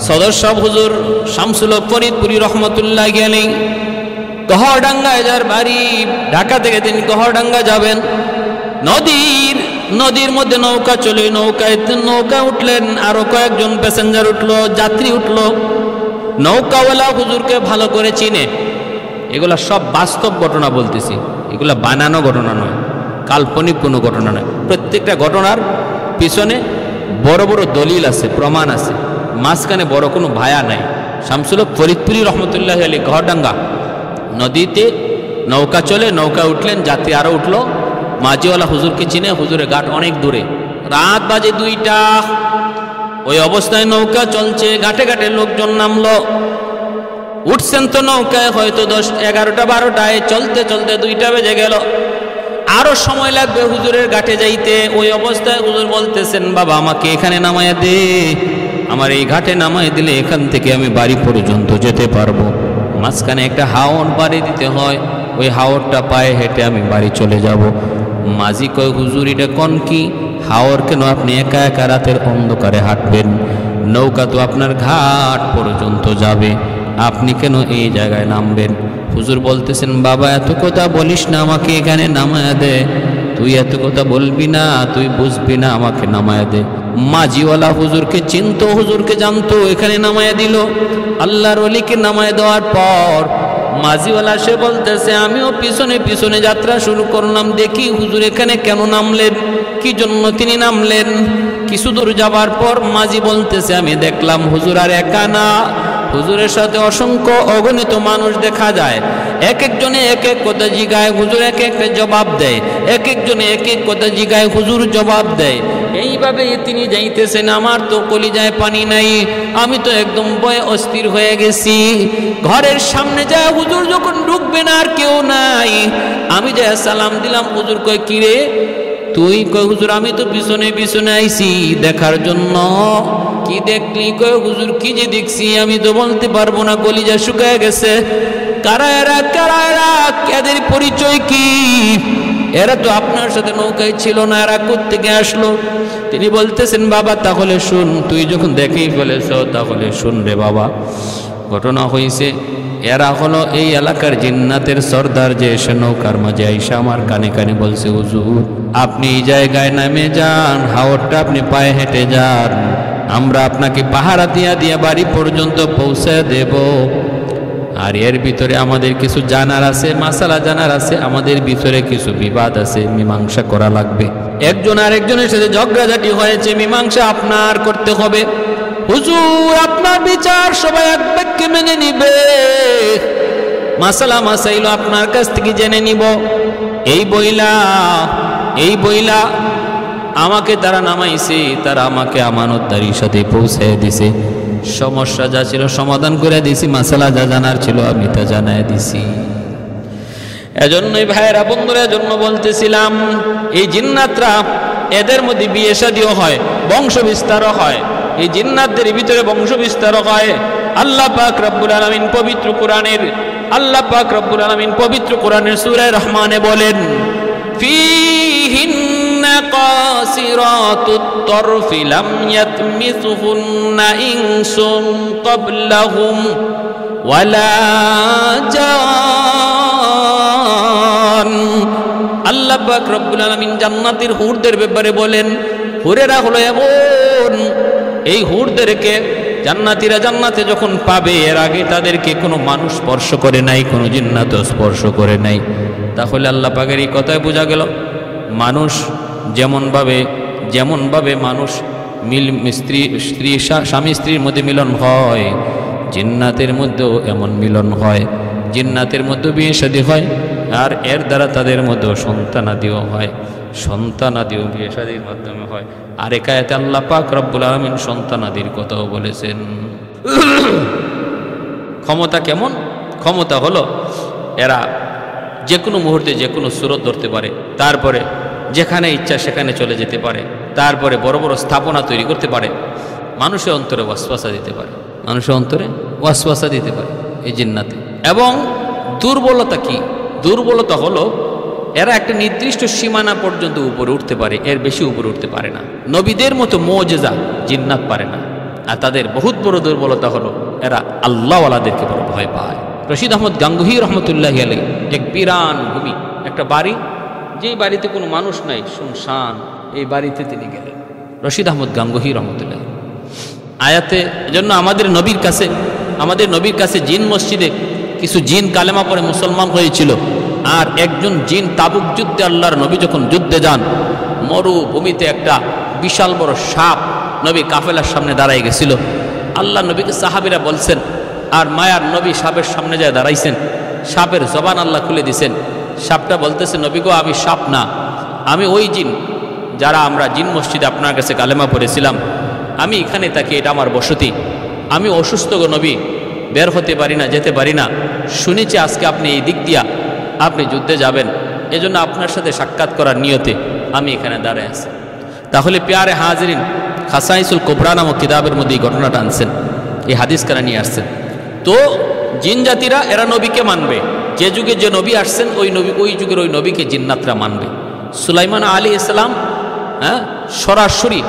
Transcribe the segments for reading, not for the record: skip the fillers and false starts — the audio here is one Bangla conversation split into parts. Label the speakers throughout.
Speaker 1: সদর সাহেব হুজুর শামসুল হক ফরিদপুরি রহমতুল্লাহি আলাইহি গহরডাঙ্গায় যার বাড়ি, ঢাকা থেকে তিনি গহরডাঙ্গা যাবেন, নদীর মধ্যে নৌকা চলে, নৌকা উঠলেন, আরো কয়েকজন প্যাসেঞ্জার উঠলো, যাত্রী উঠলো। নৌকাওয়ালা হুজুরকে ভালো করে চিনে। এগুলা সব বাস্তব ঘটনা বলতেছি, এগুলা বানানো ঘটনা নয়, কাল্পনিক কোনো ঘটনা নয়। প্রত্যেকটা ঘটনার পিছনে বড় বড় দলিল আছে, প্রমাণ আছে, মাঝখানে বড় কোনো ভায়া নাই। শামসুল হক ফরিদপুরি রহমতুল্লাহি আলাইহি গহরডাঙ্গা নদীতে নৌকা চলে, নৌকা উঠলেন, যাত্রী আরো উঠলো। মাঝিওয়ালা হুজুরকে চিনে, হুজুরের ঘাট অনেক দূরে, রাত বাজে 2টা। ওই অবস্থায় নৌকা চলছে, ঘাটে ঘাটে লোকজন নামলো, উঠছেন তো নৌকায় হয়তো 10, 11টা 12টায়, চলতে চলতে 2টা বেজে গেল, আরো সময় লাগবে হুজুরের ঘাটে যাইতে। ওই অবস্থায় হুজুর বলতেছেন, বাবা আমাকে এখানে নামায়া দে, আমার এই ঘাটে নামায় দিলে এখান থেকে আমি বাড়ি পর্যন্ত যেতে পারবো। মাঝখানে একটা হাওর বাড়ি দিতে হয়, ওই হাওরটা পায়ে হেঁটে আমি বাড়ি চলে যাব। মাঝি কয়, হুজুর এটা কোন কি হাওর, কেন আপনি একা একা রাতের অন্ধকারে হাঁটবেন? নৌকা তো আপনার ঘাট পর্যন্ত যাবে, আপনি কেন এই জায়গায় নামবেন? হুজুর বলতেছেন, বাবা এত কথা বলিস না, আমাকে এখানে নামায়া দে। তুই এত কথা বলবি না, তুই বুঝবি না, আমাকে নামায়া দে। মাঝিওয়ালা হুজুরকে চিনতো, হুজুরকে জানতো, এখানে নামায়া দিল। আল্লাহর ওলিকে নামায়া দেওয়ার পর মাঝিওয়ালা সে বলতেছে, আমিও পিছনে পিছনে যাত্রা শুরু করলাম, দেখি হুজুর এখানে কেন নামলেন, কি জন্য তিনি নামলেন। কিছু দূর যাবার পর মাঝি বলতেছে, আমি দেখলাম হুজুর আর একা না, হুজুরের সাথে অসংখ্য অগণিত মানুষ দেখা যায়, এক একজনে এক এক কথা জিগায়, হুজুর এক এক জবাব দেয়, এক একজনে এক এক কথা জিগায়, হুজুর জবাব দেয়। এইভাবে তিনি যাইতেছেন, আমার তো কলিজায় পানি নাই, আমি তো একদম ভয়ে অস্থির হয়ে গেছি। ঘরের সামনে যায় হুজুর যখন ঢুকবেন আর কেউ নাই, আমি যা সালাম দিলাম, হুজুর কয়, কিরে তুই? কয়, হুজুর আমি তো পিছনে পিছনে আইছি দেখার জন্য। কি দেখলি? কয়, হুজুর কি যে দেখছি আমি তো বলতে পারবো না, কলিজা শুকায় গেছে। কারা এরা, কারা এরা, এদের পরিচয় কি? এরা তো আপনার সাথে নৌকায় ছিল না, এরা কোত্থেকে আসলো? তিনি বলতেছেন, বাবা তাহলে শুন, তুই যখন দেখেই ফেলেছ তাহলে শুন রে বাবা। ঘটনা হয়েছে, এরা হলো এই এলাকার জিন্নাতের সর্দার, যে এসে নৌকার মাঝে আইসা আমার কানে কানে বলছে, হুজুর আপনি এই জায়গায় নামে যান, হাওরটা আপনি পায়ে হেঁটে যান, আমরা আপনাকে পাহারা দিয়া দিয়া বাড়ি পর্যন্ত পৌঁছে দেব। আর এর ভিতরে আমাদের কিছু জানার আছে, মাসালা জানার আছে, আমাদের ভিতরে কিছু বিবাদ আছে, মীমাংসা করা লাগবে। একজন আর একজনের সাথে ঝগড়াঝাটি হয়েছে, মীমাংসা আপনার করতে হবে। হুজুর আপনার বিচার সবাই এক বাক্যে মেনে নিবে, মাসালা মাসাইল আপনার কাছ থেকে জেনে নিব। এই বইলা আমাকে তারা নামাইছে, তারা আমাকে আমানতদারির সাথে পৌঁছে দিছে। সমস্যা যা ছিল সমাধান করে দিছি, মাসালা যা জানার ছিল আমি তা জানাই দিছি। এজন্যই ভাইয়েরা বন্ধুরা, এজন্য বলতেছিলাম, এই জিন্নাতরা, এদের মধ্যে বিয়ে শাদীও হয়, বংশ বিস্তারও হয়, এই জিন্নাতদের ভিতরে বংশ বিস্তারও হয়। আল্লাহ পাক রব্বুল আলামিন পবিত্র কোরআনের সূরা রহমানে বলেন, ফীহিন্না কাসিরাতুত তরফি লাম ইয়াতমিসুহুন্না ইনসুন ক্বাবলাহুম ওয়ালা জান। আল্লাহ পাক রব্বুল আলামিন জান্নাতের হুরদের ব্যাপারে বলেন, হুরেরা হলো এমন, এই হুরদেরকে জান্নাতীরা জান্নাতে যখন পাবে, এর আগে তাদেরকে কোনো মানুষ স্পর্শ করে নাই, কোনো জিন্নাত স্পর্শ করে নাই। তাহলে আল্লাহ পাকের এই কথায় বোঝা গেল, মানুষ যেমনভাবে মানুষ স্বামী স্ত্রীর মধ্যে মিলন হয়, জিন্নাতের মধ্যেও এমন মিলন হয়। জিন্নাতের মধ্যে বিয়ে শাদী হয়, আর এর দ্বারা তাদের মধ্যেও সন্তানাদিও হয়, সন্তানাদিও বিয়ে শাদীর মাধ্যমে হয়। আর একায়াতে আল্লাহ পাক রব্বুল আলামিন সন্তানাদির কথাও বলেছেন। ক্ষমতা কেমন? ক্ষমতা হলো এরা যে কোনো মুহূর্তে যে কোনো সুরত ধরতে পারে, তারপরে যেখানে ইচ্ছা সেখানে চলে যেতে পারে, তারপরে বড় বড় স্থাপনা তৈরি করতে পারে, মানুষের অন্তরে ওয়াসওয়াসা দিতে পারে, মানুষের অন্তরে ওয়াসওয়াসা দিতে পারে এই জিন্নাতে। এবং দুর্বলতা কি? দুর্বলতা হলো এরা একটা নির্দিষ্ট সীমানা পর্যন্ত উপরে উঠতে পারে, এর বেশি উপরে উঠতে পারে না। নবীদের মতো মুজিজা জিন্নাত পারে না। আর তাদের বহুত বড় দুর্বলতা হলো এরা আল্লাহওয়ালাদেরকে বড় ভয় পায়। রশিদ আহমদ গাঙ্গুহি রহমতুল্লাহি আলাইহি এক বিরান ভূমি, একটা বাড়ি, যেই বাড়িতে কোনো মানুষ নাই, শুনশান, এই বাড়িতে তিনি গেলেন। রশিদ আহমদ গাঙ্গুহি রহমতুল্লাহ আয়াতে, এজন্য আমাদের নবীর কাছে জিন মসজিদে কিছু জিন কালেমা পড়ে মুসলমান হয়েছিল। আর একজন জিন তাবুক যুদ্ধে, আল্লাহর নবী যখন যুদ্ধে যান, মরুভূমিতে একটা বিশাল বড় সাপ নবী কাফেলার সামনে দাঁড়াই গেছিল। আল্লাহ নবীকে সাহাবীরা বলছেন, আর মায়ার নবী সাপের সামনে যায় দাঁড়াইছেন, সাপের জবান আল্লাহ খুলে দিছেন। সাপটা বলতেছে, নবী গো, আমি সাপ না, আমি ওই জিন যারা আমরা জিন মসজিদে আপনার কাছে কালেমা পড়েছিলাম, আমি এখানে থাকি, এটা আমার বসতি, আমি অসুস্থ গো নবী, বের হতে পারি না, যেতে পারি না, শুনেছি আজকে আপনি এই দিক দিয়া আপনি যুদ্ধে যাবেন, এজন্য আপনার সাথে সাক্ষাৎ করার নিয়তে আমি এখানে দাঁড়ায় আছি। তাহলে প্যারে হাজরিন, খাসাইসুল কুবরা নামক কিতাবের মধ্যে এই ঘটনাটা আনছেন, এই হাদিস কারা নিয়ে আসছেন। তো জিন জাতিরা এরা নবীকে মানবে, যে যুগে যে নবী আসছেন ওই যুগের ওই নবীকে জিন্নাতরা মানবে। সুলাইমান আলাইহিস সালাম সরাসরি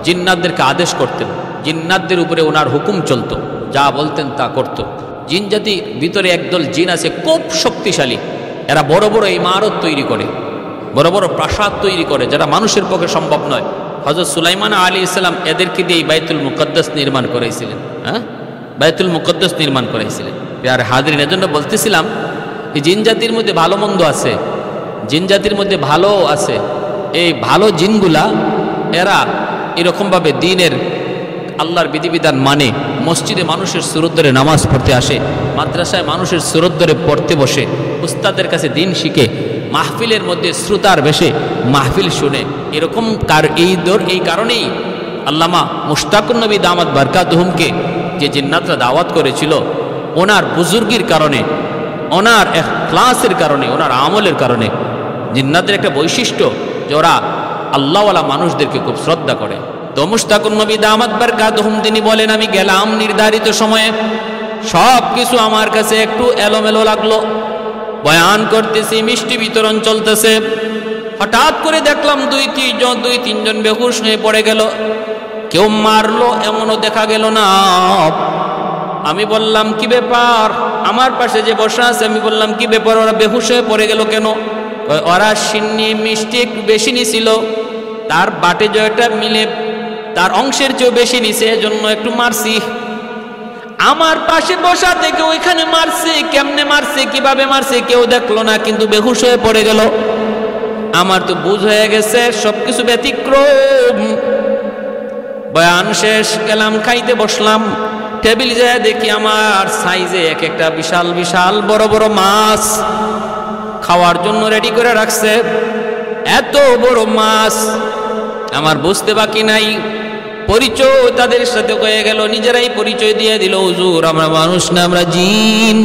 Speaker 1: জিন্নাতদেরকে আদেশ করতেন, জিন্নাতদের উপরে ওনার হুকুম চলত, যা বলতেন তা করত। জিন জাতির ভিতরে একদল জিন আছে খুব শক্তিশালী, এরা বড় বড় ইমারত তৈরি করে, বড় বড় প্রাসাদ তৈরি করে, যেটা মানুষের পক্ষে সম্ভব নয়। হযরত সুলাইমান আলাইহিস সালাম এদেরকে দিয়ে বাইতুল মুকদ্দাস নির্মাণ করাইছিলেন, বাইতুল মুকদ্দাস নির্মাণ করাইছিলেন। আর হাজরিন, এজন্য বলতেছিলাম এই জিন জাতির মধ্যে ভালো মন্দ আছে, জিন জাতির মধ্যে ভালো আছে। এই ভালো জিনগুলা এরা এরকমভাবে দিনের আল্লাহর বিধিবিধান মানে, মসজিদে মানুষের সুরত ধরে নামাজ পড়তে আসে, মাদ্রাসায় মানুষের সুরত ধরে পড়তে বসে, উস্তাদের কাছে দিন শিখে, মাহফিলের মধ্যে শ্রোতার বেশে মাহফিল শুনে। এরকম এই কারণেই আল্লামা মুশতাকুন নবী দামাত বারকাতুহুমকে যে জিন্নাতরা দাওয়াত করেছিল, ওনার বুজুর্গির কারণে, ওনার ইখলাসের কারণে, ওনার আমলের কারণে। জিন্নাতের একটা বৈশিষ্ট্য যে ওরা আল্লাহওয়ালা মানুষদেরকে খুব শ্রদ্ধা করে। তো মুশতাকুন নবী দামাত বারকাতুহুম তিনি বলেন, আমি গেলাম নির্ধারিত সময়ে, সব কিছু আমার কাছে একটু এলোমেলো লাগলো, বয়ান করতেছি, মিষ্টি বিতরণ চলতেছে, হঠাৎ করে দেখলাম দুই তিনজন বেহুশ হয়ে পড়ে গেল, কেউ মারলো এমনও দেখা গেল না। আমি বললাম কি ব্যাপার, আমার পাশে যে বসা আছে, আমি বললাম কি ব্যাপার, ওরা বেহুশ হয়ে পড়ে গেল কেন? ওরা সিন্নি মিষ্টি একটু বেশি নিছিল, তার বাটে জয়টা মিলে তার অংশের চেয়েও বেশি নিছে, এজন্য একটু মারছি। আমার পাশে বসা থেকে ওইখানে মারছে, কেমনে মারছে, কিভাবে মারছে কেউ দেখলো না, কিন্তু বেহুশ হয়ে পড়ে গেল। আমার তো বুঝ হয়ে গেছে সবকিছু ব্যতিক্রম। বয়ান শেষ, গেলাম খাইতে বসলাম, টেবিল যায় দেখি আমার সাইজে এক একটা বিশাল বিশাল বড় বড় মাছ খাওয়ার জন্য রেডি করে রাখছে। এত বড় মাছ আমার বুঝতে বাকি নাই। পরিচয় তাদের সাথে হয়ে গেল, নিজেরাই পরিচয় দিয়ে দিল, হুজুর আমরা মানুষ না, আমরা জিন,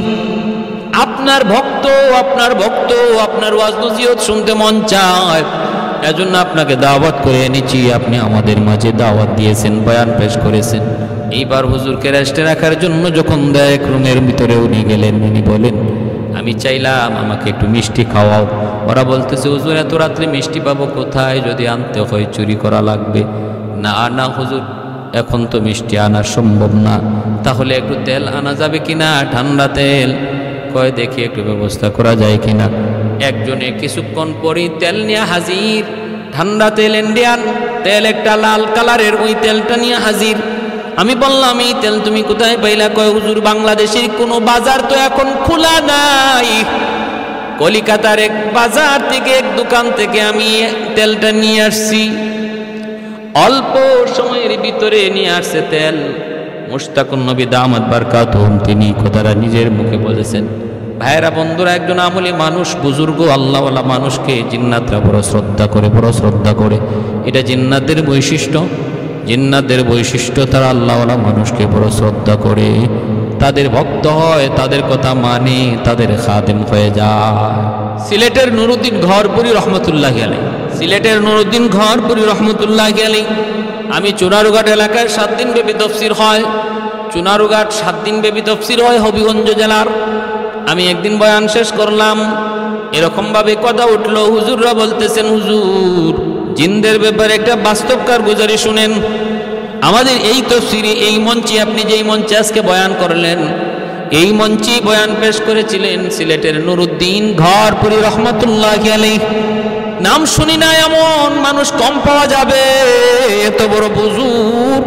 Speaker 1: আপনার ভক্ত, আপনার ওয়াজ নসিহত শুনতে মন চায়, এজন্য আপনাকে দাওয়াত করে এনেছি, আপনি আমাদের মাঝে দাওয়াত দিয়েছেন, বয়ান পেশ করেছেন। এইবার হুজুরকে রেস্টে রাখার জন্য যখন এক রুমের ভিতরে উনি গেলেন, উনি বলেন, আমি চাইলাম আমাকে একটু মিষ্টি খাওয়াও। ওরা বলতেছে, হুজুর এত রাত্রে মিষ্টি পাবো কোথায়, যদি আনতে হয় চুরি করা লাগবে। না হুজুর, এখন তো মিষ্টি আনা সম্ভব না, তাহলে একটু তেল আনা যাবে কিনা, ঠান্ডা তেল? কয় দেখি একটু ব্যবস্থা করা যায় কিনা। একজনে কিছুক্ষণ পরেই তেল নিয়ে হাজির, ঠান্ডা তেল, ইন্ডিয়ান তেল, একটা লাল কালারের, ওই তেলটা নিয়ে হাজির। আমি বললাম, এই তেল তুমি কোথায় পাইলা? কয় হুজুর বাংলাদেশের কোনো বাজার তো এখন খোলা নাই, কলিকাতার এক বাজার থেকে, এক দোকান থেকে আমি তেলটা নিয়ে আসছি, অল্প সময়ের ভিতরে নিয়ে আসছে তেল। মুশতাকুন নবী দামাত বারকাতুহুম তিনি কথাটা নিজের মুখে বলেছেন। ভাইয়েরা, বন্ধুরা, একজন আমলি মানুষ, বুজুর্গ আল্লাহওয়ালা মানুষকে জিন্নাতরা বড় শ্রদ্ধা করে। এটা জিন্নাতের বৈশিষ্ট্য, তারা আল্লাহওয়ালা মানুষকে বড় শ্রদ্ধা করে, তাদের ভক্ত হয়, তাদের কথা মানে, তাদের খাদেম হয়ে যায়। সিলেটের নুরুদ্দিন ঘরপুরি রহমতুল্লাহি আলাইহি, আমি চুনারুঘাট এলাকায় 7 দিন ব্যাপী তফসির হয়, চুনারুঘাট 7 দিন ব্যাপী তফসির হয় হবিগঞ্জ জেলার। আমি একদিন বয়ান শেষ করলাম, এরকম ভাবে কথা উঠলো, হুজুররা বলতেছেন, হুজুর জিনদের ব্যাপারে একটা বাস্তব কারগুজারি শুনেন। আমাদের এই তাফসীরে এই মঞ্চে আপনি যেই মঞ্চে আজকে বয়ান করলেন, এই মঞ্চে বয়ান পেশ করেছিলেন সিলেটের নুরুদ্দিন ঘরপুরি রহমতুল্লাহি আলাইহি। নাম শুনি না এমন মানুষ কম পাওয়া যাবে, এত বড় বুজুর্গ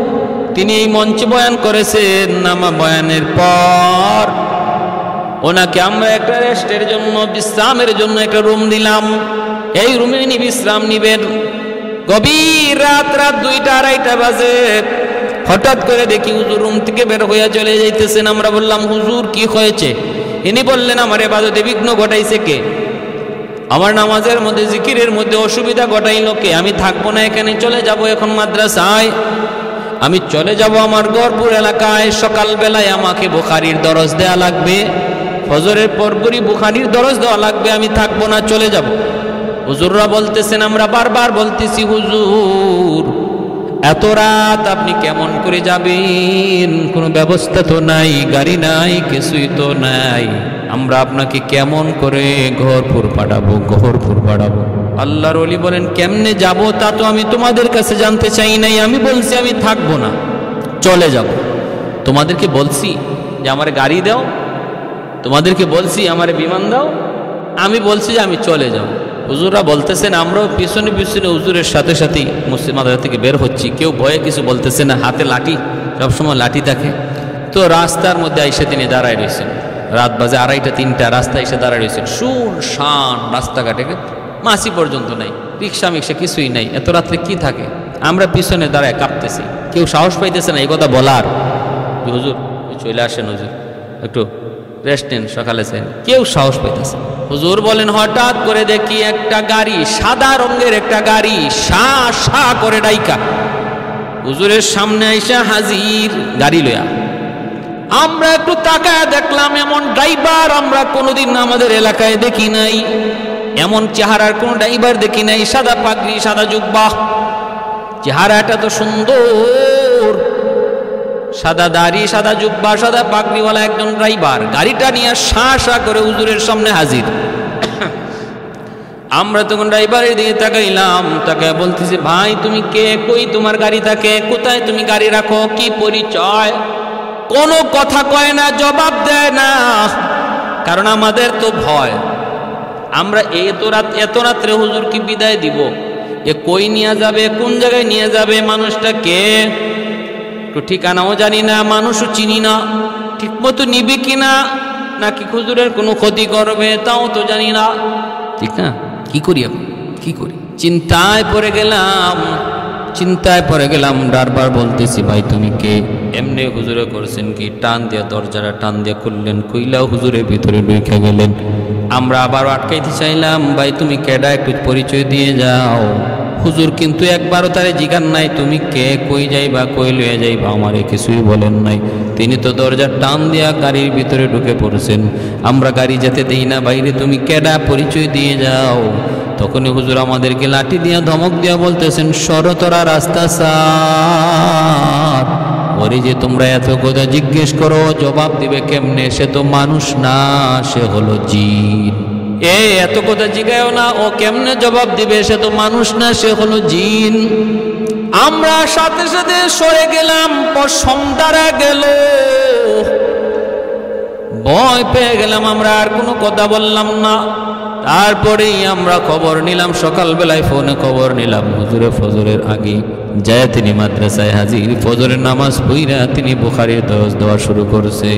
Speaker 1: তিনি এই মঞ্চে বয়ান করেছেন। নামা বয়ানের পর ওনাকে আমরা একটা রেস্টের জন্য, বিশ্রামের জন্য একটা রুম দিলাম। এই রুমে উনি বিশ্রাম নিবেন। গভীর রাত 2টা 2:30 বাজে হঠাৎ করে দেখি হুজুর রুম থেকে বের হইয়া চলে যাইতেছেন। আমরা বললাম, হুজুর কি হয়েছে? ইনি বললেন, আমার ইবাদতে বিঘ্ন ঘটাইছে কে? আমার নামাজের মধ্যে, জিকিরের মধ্যে অসুবিধা ঘটাইল কে? আমি থাকবো না এখানে, চলে যাব এখন মাদ্রাসায়। আমি চলে যাব আমার গড়পুর এলাকায়। সকালবেলায় আমাকে বুখারীর দরস দেওয়া লাগবে, ফজরের পরপরই বুখারীর দরস দেওয়া লাগবে। আমি থাকবো না, চলে যাব। হুজুররা বলতেছেন, আমরা বারবার বলতেছি, হুজুর এত রাত আপনি কেমন করে যাবেন? কোনো ব্যবস্থা তো নাই, গাড়ি নাই, কিছুই তো নাই। আমরা আপনাকে কেমন করে ঘরপুর পাঠাবো? আল্লাহর ওলি বলেন, কেমনে যাব তা তো আমি তোমাদের কাছে জানতে চাই নাই। আমি বলছি আমি থাকবো না, চলে যাব। তোমাদেরকে বলছি যে আমার গাড়ি দাও, তোমাদেরকে বলছি আমার বিমান দাও, আমি বলছি যে আমি চলে যাব। হুজুররা বলতেছেন, আমরাও পিছনে পিছনে হুজুরের সাথে সাথেই মসজিদ মাদ্রাসা থেকে বের হচ্ছি। কেউ ভয়ে কিছু বলতেছে না, হাতে লাঠি, সবসময় লাঠি থাকে। তো রাস্তার মধ্যে এসে তিনি দাঁড়ায় রয়েছেন। রাত বাজে 2:30 3টা, রাস্তায় এসে দাঁড়ায় রয়েছেন। শুনশান রাস্তাঘাটে, মাসি পর্যন্ত নাই, রিক্সা মিক্সা কিছুই নাই। এত রাত্রে কি থাকে? আমরা পিছনে দাঁড়ায় কাঁপতেছি, কেউ সাহস পাইতেছে না এই কথা বলার। হুজুর চলে আসেন, হুজুর একটু রেস্ট নেন, সকালে চাইন। কেউ সাহস পাইতেছে। হুজুর বলেন, হঠাৎ করে দেখি একটা গাড়ি, সাদা রঙের একটা গাড়ি, শা শা করে ডাইকা হুজুরের সামনে আইসা হাজির, গাড়ি লয়া। আমরা একটু তাকায় দেখলাম, এমন ড্রাইভার আমরা কোনোদিন আমাদের এলাকায় দেখি নাই। এমন চেহারার কোন ড্রাইভার দেখি নাই। সাদা পাগড়ি, সাদা জুব্বা, চেহারাটা তো সুন্দর, সাদা দাড়ি, সাদা জুব্বা, সাদা পাগড়িওয়ালা একজন ড্রাইভার গাড়িটা নিয়ে শা শা করে হুজুরের সামনে হাজির। আমরা তখন ড্রাইভারের দিকে তাকাইলাম, তাকায় বলতেছি, ভাই তুমি কে? কই তোমার গাড়ি থাকে? কোথায় তুমি গাড়ি রাখো? কি পরিচয়? কোনো কথা কয় না, জবাব দেয় না। কারণ আমাদের তো ভয়, আমরা এত রাত্রে হুজুর কি বিদায় দিব? এ কই নিয়ে যাবে, কোন জায়গায় নিয়ে যাবে, মানুষটা কে? তো ঠিকানাও জানি না, মানুষও চিনি না, ঠিক মতো নিবে কিনা, নাকি হুজুরের কোনো ক্ষতি করবে তাও তো জানি না। ঠিক না? কি করি এখন, কি করি? চিন্তায় পড়ে গেলাম। বারবার বলতেছি, ভাই তুমি কে? এমনি হুজুরে করছেন কি, টান দিয়ে দরজাটা টান দিয়ে খুললেন, কইলাও হুজুরের ভিতরে ঢুকে গেলেন। আমরা আবার আটকাইতে চাইলাম, ভাই তুমি কেডা, একটু পরিচয় দিয়ে যাও। হুজুর কিন্তু একবারও তারে জিজ্ঞান নাই, তুমি কে, কই যাইবা, কই লয়ে যাইবা, আমারে কিছুই বলেন নাই। তিনি তো দরজার টান দিয়া গাড়ির ভিতরে ঢুকে পড়ছেন। আমরা গাড়ি যেতে দেই না, বাইরে তুমি কেডা, পরিচয় দিয়ে যাও। তখনই হুজুর আমাদেরকে লাঠি দিয়া ধমক দিয়া বলতেছেন, সরতরা রাস্তা সার। ওরে যে তোমরা এত কথা জিজ্ঞেস করো, জবাব দিবে কেমনে? সে তো মানুষ না, সে হলো জিন। এত কথা জিগায়ও না, ও কেমনে জবাব দিবে? সে তো মানুষ না, সে হলো জিন। আমরা সাথে সাথে সরে গেলাম, সন্ধ্যারা গেল, ভয় পেয়ে গেলাম। আমরা আর কোনো কথা বললাম না। তারপরেই আমরা খবর নিলাম, সকালবেলায় ফোনে খবর নিলাম, হুজুরে ফজরের আগে যায় তিনি মাদ্রাসায় হাজির। ফজরের নামাজ পড়া তিনি বুখারীর দরস দেওয়া শুরু করছে।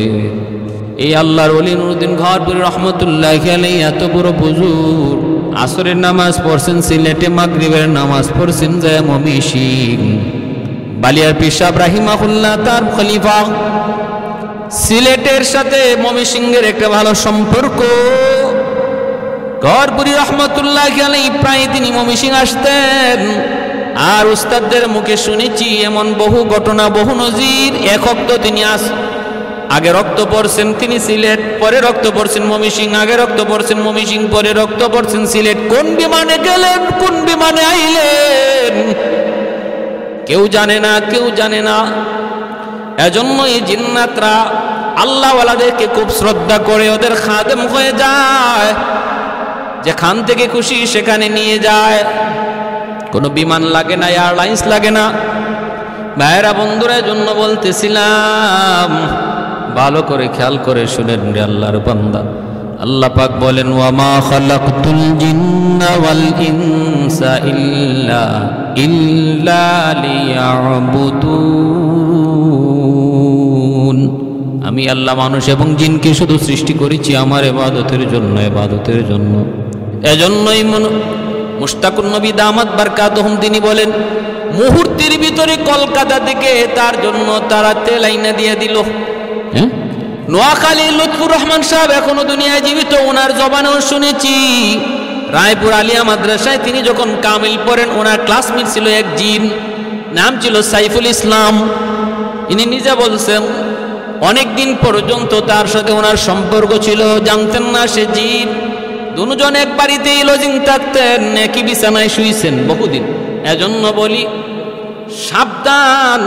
Speaker 1: এই আল্লাহর ওলি নুরুদ্দিন ঘরপুরি রহমতুল্লাহি আলাইহি এত বড় বুজুর্গ, আসরের নামাজ পড়ছেন সিলেটে, মাগরিবের নামাজ পড়ছেন যায় ময়মনসিংহ। বালিয়ার পীর সাহেব রাহিমাহুল্লাহ তার খলিফা। সিলেটের সাথে ময়মনসিংহের একটা ভালো সম্পর্ক। ঘরপুরি রহমতুল্লাহি আলাইহি প্রায় তিনি ময়মনসিংহ আসতেন। আর উস্তাদদের মুখে শুনেছি এমন বহু ঘটনা, বহু নজির। এক ওয়াক্ত তিনি আগে রক্ত পড়ছেন তিনি সিলেট, পরে রক্ত পড়ছেন ময়মনসিংহ, আগে রক্ত পড়ছেন ময়মনসিংহ, পরে রক্ত পড়ছেন সিলেট। কোন বিমানে গেলেন, কোন বিমানে আইলেন কেউ জানে না, কেউ জানে না। এজন্য এই জিন্নাতরা আল্লাহওয়ালাদেরকে খুব শ্রদ্ধা করে, ওদের খাদেম হয়ে যায়, যেখান থেকে খুশি সেখানে নিয়ে যায়। কোনো বিমান লাগে না, এয়ারলাইন্স লাগে না, ভাইরা বন্ধুরা জন্য বলতেছিলাম, ভালো করে খেয়াল করে শুনেন রে আল্লাহর বান্দা। আল্লাহ পাক বলেন, ওয়ামা খালাকতুল জিন্না ওয়াল ইনসা ইল্লা লিয়াবুদুন। আমি আল্লাহ মানুষ এবং জিনকে শুধু সৃষ্টি করেছি আমার ইবাদতের জন্য। এজন্যই মুশতাকুন নবী দামাত বারকাতুহুম তিনি বলেন, মুহূর্তের ভিতরে কলকাতা থেকে তার জন্য তারা তেল আইনা দিয়ে দিল। নোয়াখালী লুৎফুর রহমান সাহেব এখনো দুনিয়ায় জীবিত, ওনার জবানেও শুনেছি। রায়পুর আলিয়া মাদ্রাসায় তিনি যখন কামিল পড়েন, ওনার ক্লাসমেট ছিল এক জিন, নাম ছিল সাইফুল ইসলাম। ইনি নিজে বলছেন অনেক দিন পর্যন্ত তার সাথে ওনার সম্পর্ক ছিল, জানতেন না সে জিন। দুজন এক বাড়িতেই লজিং থাকতেন, একই বিছানায় শুয়েছেন বহুদিন। এজন্য বলি সাবধান,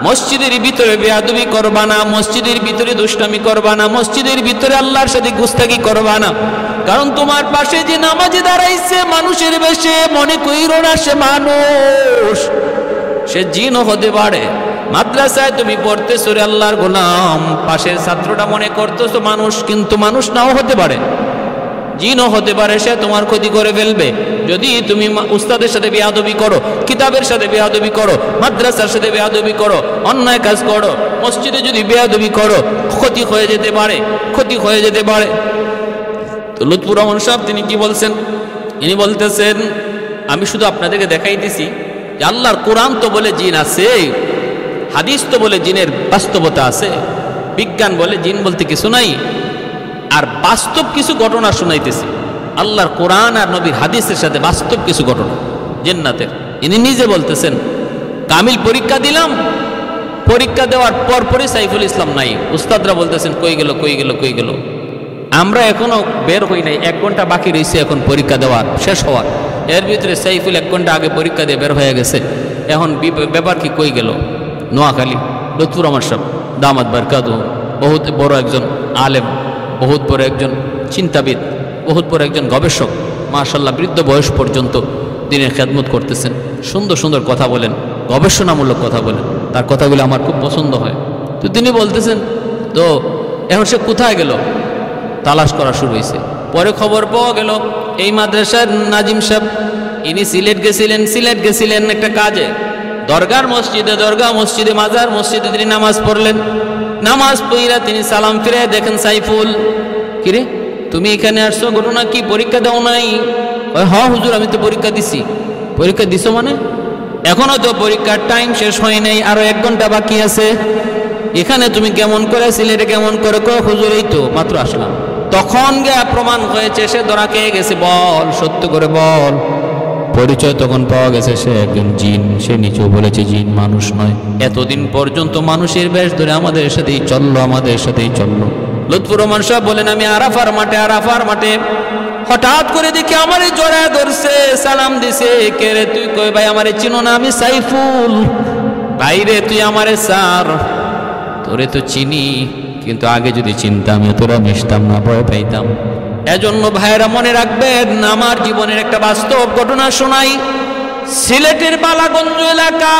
Speaker 1: মসজিদের ভিতরে বেয়াদবি করবা না, মসজিদের ভিতরে দুষ্টামি করবা না, মসজিদের ভিতরে আল্লাহর সাথে গুস্তাখি করবা না। কারণ তোমার পাশে যে নামাজে দাঁড়াইছে মানুষের বেশে, মনে কইরো না সে মানুষ, সে জিনও হতে পারে। মাদ্রাসায় তুমি পড়তেছো রে আল্লাহর গোলাম, পাশের ছাত্রটা মনে করতেছো মানুষ, কিন্তু মানুষ নাও হতে পারে, জিনও হতে পারে, সে তোমার ক্ষতি করে ফেলবে। যদি তুমি উস্তাদের সাথে বেয়াদবি করো, কিতাবের সাথে বেয়াদবি করো, মাদ্রাসার সাথে বেয়াদবি করো, অন্যায় কাজ করো, মসজিদে যদি বেয়াদবি করো, ক্ষতি হয়ে যেতে পারে। তো লুৎফুর রহমান সাহেব তিনি কি বলছেন? ইনি বলতেছেন, আমি শুধু আপনাদেরকে দেখাইতেছি যে আল্লাহর কোরআন তো বলে জিন আছে, হাদিস তো বলে জিনের বাস্তবতা আছে, বিজ্ঞান বলে জিন বলতে কিছু নাই, আর বাস্তব কিছু ঘটনা শুনাইতেছি আল্লাহর কোরআন আর নবীর হাদিসের সাথে বাস্তব কিছু ঘটনা জান্নাতের। ইনি নিজে বলতেছেন, কামিল পরীক্ষা দিলাম, পরীক্ষা দেওয়ার পরপরই সাইফুল ইসলাম নাই। উস্তাদরা বলতেছেন কই গেল। আমরা এখনো বের হই নাই, 1 ঘন্টা বাকি রয়েছে এখন পরীক্ষা দেওয়ার শেষ হওয়ার। এর ভিতরে সাইফুল 1 ঘন্টা আগে পরীক্ষা দিয়ে বের হয়ে গেছে। এখন ব্যাপার কি, কই গেল? নোয়াখালী লুৎফুর রহমান সাহেব দামাত বারকাতুহু, বহুত বড় একজন আলেম, বহুত বড় একজন চিন্তাবিদ, বহুত বড় একজন গবেষক, মাশাআল্লাহ বৃদ্ধ বয়স পর্যন্ত দিনের খেদমত করতেছেন। সুন্দর সুন্দর কথা বলেন, গবেষণামূলক কথা বলেন, তার কথাগুলো আমার খুব পছন্দ হয়। তো তিনি বলতেছেন, তো এখন সে কোথায় গেল? তালাশ করা শুরু হয়েছে। পরে খবর পাওয়া গেল এই মাদ্রাসার নাজিম সাহেব, ইনি সিলেট গেছিলেন একটা কাজে, দরগা মসজিদে মাজার মসজিদে তিনি নামাজ পড়লেন। নামাজ পড়িয়া তিনি সালাম ফিরে দেখেন সাইফুল, কিরে তুমি এখানে আসছো, ঘটনা কি? পরীক্ষা দাও নাই? হ্যাঁ হুজুর, আমি তো পরীক্ষা দিছি। পরীক্ষা দিছো মানে? এখনো তো পরীক্ষার টাইম শেষ হয় নাই, আরো 1 ঘন্টা বাকি আছে। এখানে তুমি কেমন করে, সিলেটে কেমন করে? হুজুর এই তো মাত্র আসলাম। তখন গিয়া প্রমাণ হয়েছে সে ধরা খেয়ে গেছে। বল, সত্য করে বল। পরিচয় তখন পাওয়া গেছে সে একজন জিন। সে নিচেও বলেছে জিন, মানুষ নয়। এতদিন পর্যন্ত মানুষের বেশ ধরে আমাদের সাথেই চললো। লুৎফুর রহমান সাহেব বলেন, আমি আরাফার মাঠে হঠাৎ করে দেখি আমারে জড়ায় ধরছে, সালাম দিছে। কে রে তুই? কই ভাই আমারে চিনো না, আমি সাইফুল। বাইরে তুই আমারে স্যার, তোরে তো চিনি, কিন্তু আগে যদি চিনতাম তোরা মিশতাম না, ভয় পাইতাম। এজন্য ভাইয়েরা মনে রাখবেন, আমার জীবনের একটা বাস্তব ঘটনা শোনাই। সিলেটের বালাগঞ্জ এলাকা,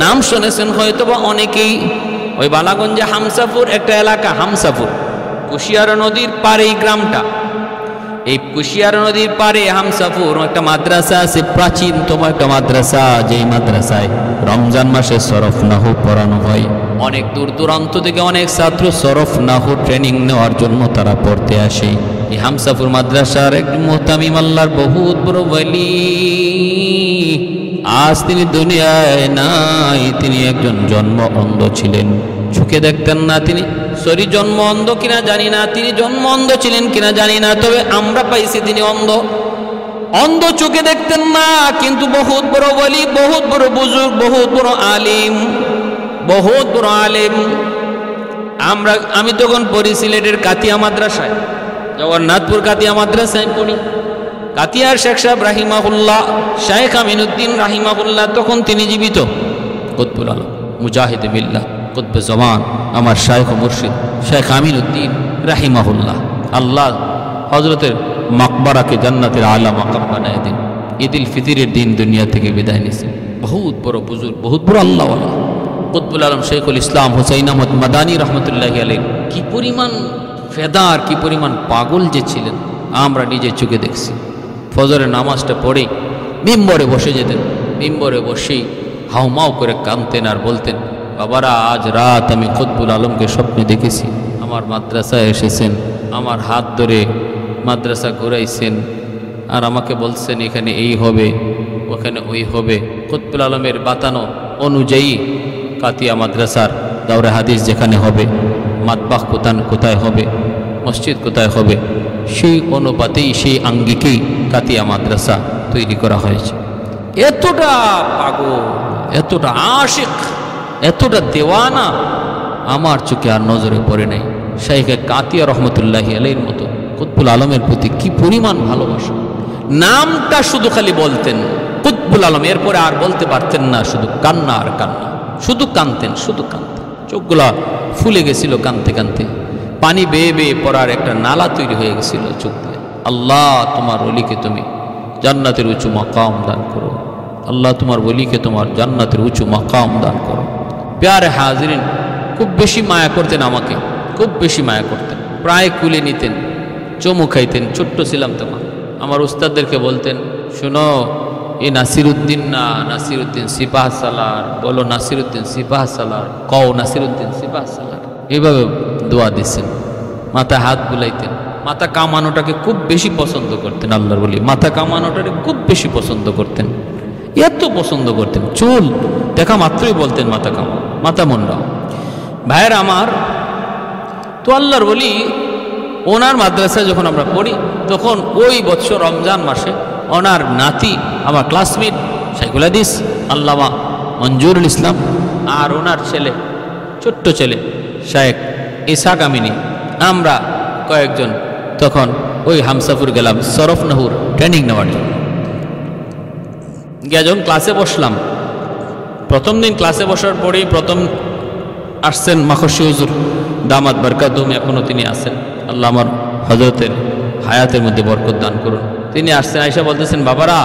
Speaker 1: নাম শুনেছেন হয়তো বা অনেকেই। ওই বালাগঞ্জে হামসাপুর একটা এলাকা, কুশিয়ারা নদীর পারে এই গ্রামটা। এই কুশিয়ারা নদীর পারে হামসাপুর একটা মাদ্রাসা আছে, প্রাচীনতম একটা মাদ্রাসা, যেই মাদ্রাসায় রমজান মাসে সরফ নাহু পড়ানো হয়। অনেক দূর দূরান্ত থেকে অনেক ছাত্র সরফ নাহু ট্রেনিং নেওয়ার জন্য তারা পড়তে আসে। এই হামসাপুর মাদ্রাসার এক মুহতামিম, আল্লাহর বহুত বড় ওয়ালি। আজ তিনি দুনিয়ায় নাই। তিনি একজন জন্ম অন্ধ ছিলেন, চোখে দেখতেন না তিনি। জন্ম অন্ধ কিনা জানি না, তিনি জন্ম অন্ধ ছিলেন কিনা জানি না, তবে আমরা পাইছি তিনি অন্ধ, চোখে দেখতেন না। কিন্তু বহুত বড় ওয়ালি, বহুত বড় বুজুর্গ, বহুত বড় আলিম। আমি তখন পড়ি সিলেটের কাতিয়া মাদ্রাসায়, জগন্নাথপুর কাতিয়া মাদ্রাসায় পড়ি। কাতিয়ার শেখ সাহেব রাহিমাহুল্লাহ, শাইখ আমিনুদ্দিন রাহিমাহুল্লাহ, তখন তিনি জীবিত। কুতবুল আলম মুজাহিদ বিল্লাহ কুতবে জমান, আমার শাইখ ও মুর্শিদ শেখ আমিনুদ্দিন রাহিমাহুল্লাহ। আল্লাহ হজরতের মাকবারাকে জান্নাতের আলা মাকাম বানায় দিন। ঈদুল ফিতরের দিন দুনিয়া থেকে বিদায় নিয়েছে। বহুত বড় বুজুর্গ, বহুত বড় আল্লাহওয়ালা কুতবুল আলম শেখুল ইসলাম হুসাইন আহমদ মাদানী রহমতুল্লাহি আলাইহি কি পরিমাণ ফেদার, কি পরিমাণ পাগল যে ছিলেন আমরা নিজের চোখে দেখছি। ফজরের নামাজটা পড়ে মিম্বরে বসে যেতেন, মিম্বরে বসেই হাউমাউ করে কাঁদতেন আর বলতেন, বাবারা আজ রাত আমি কুতবুল আলমকে স্বপ্নে দেখেছি, আমার মাদ্রাসায় এসেছেন, আমার হাত ধরে মাদ্রাসা ঘুরাইছেন আর আমাকে বলছেন এখানে এই হবে ওখানে ওই হবে। কুতবুল আলমের বাতানো অনুযায়ী কাতিয়া মাদ্রাসার দাওরে হাদিস যেখানে হবে, মাতবাহ কোথায় হবে, মসজিদ কোথায় হবে, সেই অনুপাতেই সেই আঙ্গিকেই কাতিয়া মাদ্রাসা তৈরি করা হয়েছে। এতটা পাগল, এতটা আশিক, এতটা দেওয়ানা আমার চোখে আর নজরে পড়ে নাই। শাইখে কাতিয়া রহমতুল্লাহি আলাইহির মতো কুতবুল আলমের প্রতি কি পরিমাণ ভালোবাসা। নামটা শুধু খালি বলতেন কুতবুল আলম, এরপরে আর বলতে পারতেন না, শুধু কান্না আর কান্না, শুধু কাঁদতেন, শুধু কাঁদতেন। চোখগুলা ফুলে গেছিল কাঁদতে কাঁদতে, পানি বেয়ে বেয়ে পড়ার একটা নালা তৈরি হয়ে গেছিল চোখ দিয়ে। আল্লাহ তোমার ওলিকে তুমি জান্নাতের উঁচু মাকাম দান করো, আল্লাহ তোমার ওলিকে তোমার জান্নাতের উঁচু মাকাম দান করো। প্যারে হাজিরিন, খুব বেশি মায়া করতেন আমাকে, খুব বেশি মায়া করতেন, প্রায় কুলে নিতেন, চুমু খাইতেন। ছোট্ট ছিলাম তখন। আমার উস্তাদদেরকে বলতেন, শোনো এ নাসিরুদ্দিন না, নাসিরুদ্দিন সিপাহ সালার, বলো নাসিরুদ্দিন সিপাহ সালার, কও নাসিরুদ্দিন সিপাহ সালার। এইভাবে দোয়া দিচ্ছেন, মাথায় হাত বুলাইতেন। মাথা কামানোটাকে খুব বেশি পছন্দ করতেন আল্লাহর ওলি, মাথা কামানোটাকে খুব বেশি পছন্দ করতেন, এত পছন্দ করতেন। চুল দেখা মাত্রই বলতেন মাথা কামা, মাথা মুন্ডাও। ভাইয়ের আমার, তো আল্লাহর ওলি ওনার মাদ্রাসায় যখন আমরা পড়ি তখন ওই বছর রমজান মাসে ওনার নাতি আমার ক্লাসমেট শাইখুল হাদিস আল্লামা মঞ্জুরুল ইসলাম আর ওনার ছেলে, ছোট্ট ছেলে শায়েখ ইসাক আমিনী, আমরা কয়েকজন তখন ওই হামসাপুর গেলাম সরফনাহুর ট্রেনিং নেওয়ার জন্য। গিয়ে যখন ক্লাসে বসলাম, প্রথম দিন ক্লাসে বসার পরেই প্রথম আসছেন মাখশি হুজুর দামাত বরকাতুহুম, এখনও তিনি আছেন, আল্লাহ আমার হযরতের হায়াতের মধ্যে বরকত দান করুন। তিনি আসছেন, আয়েশা বলতেছেন, বাবারা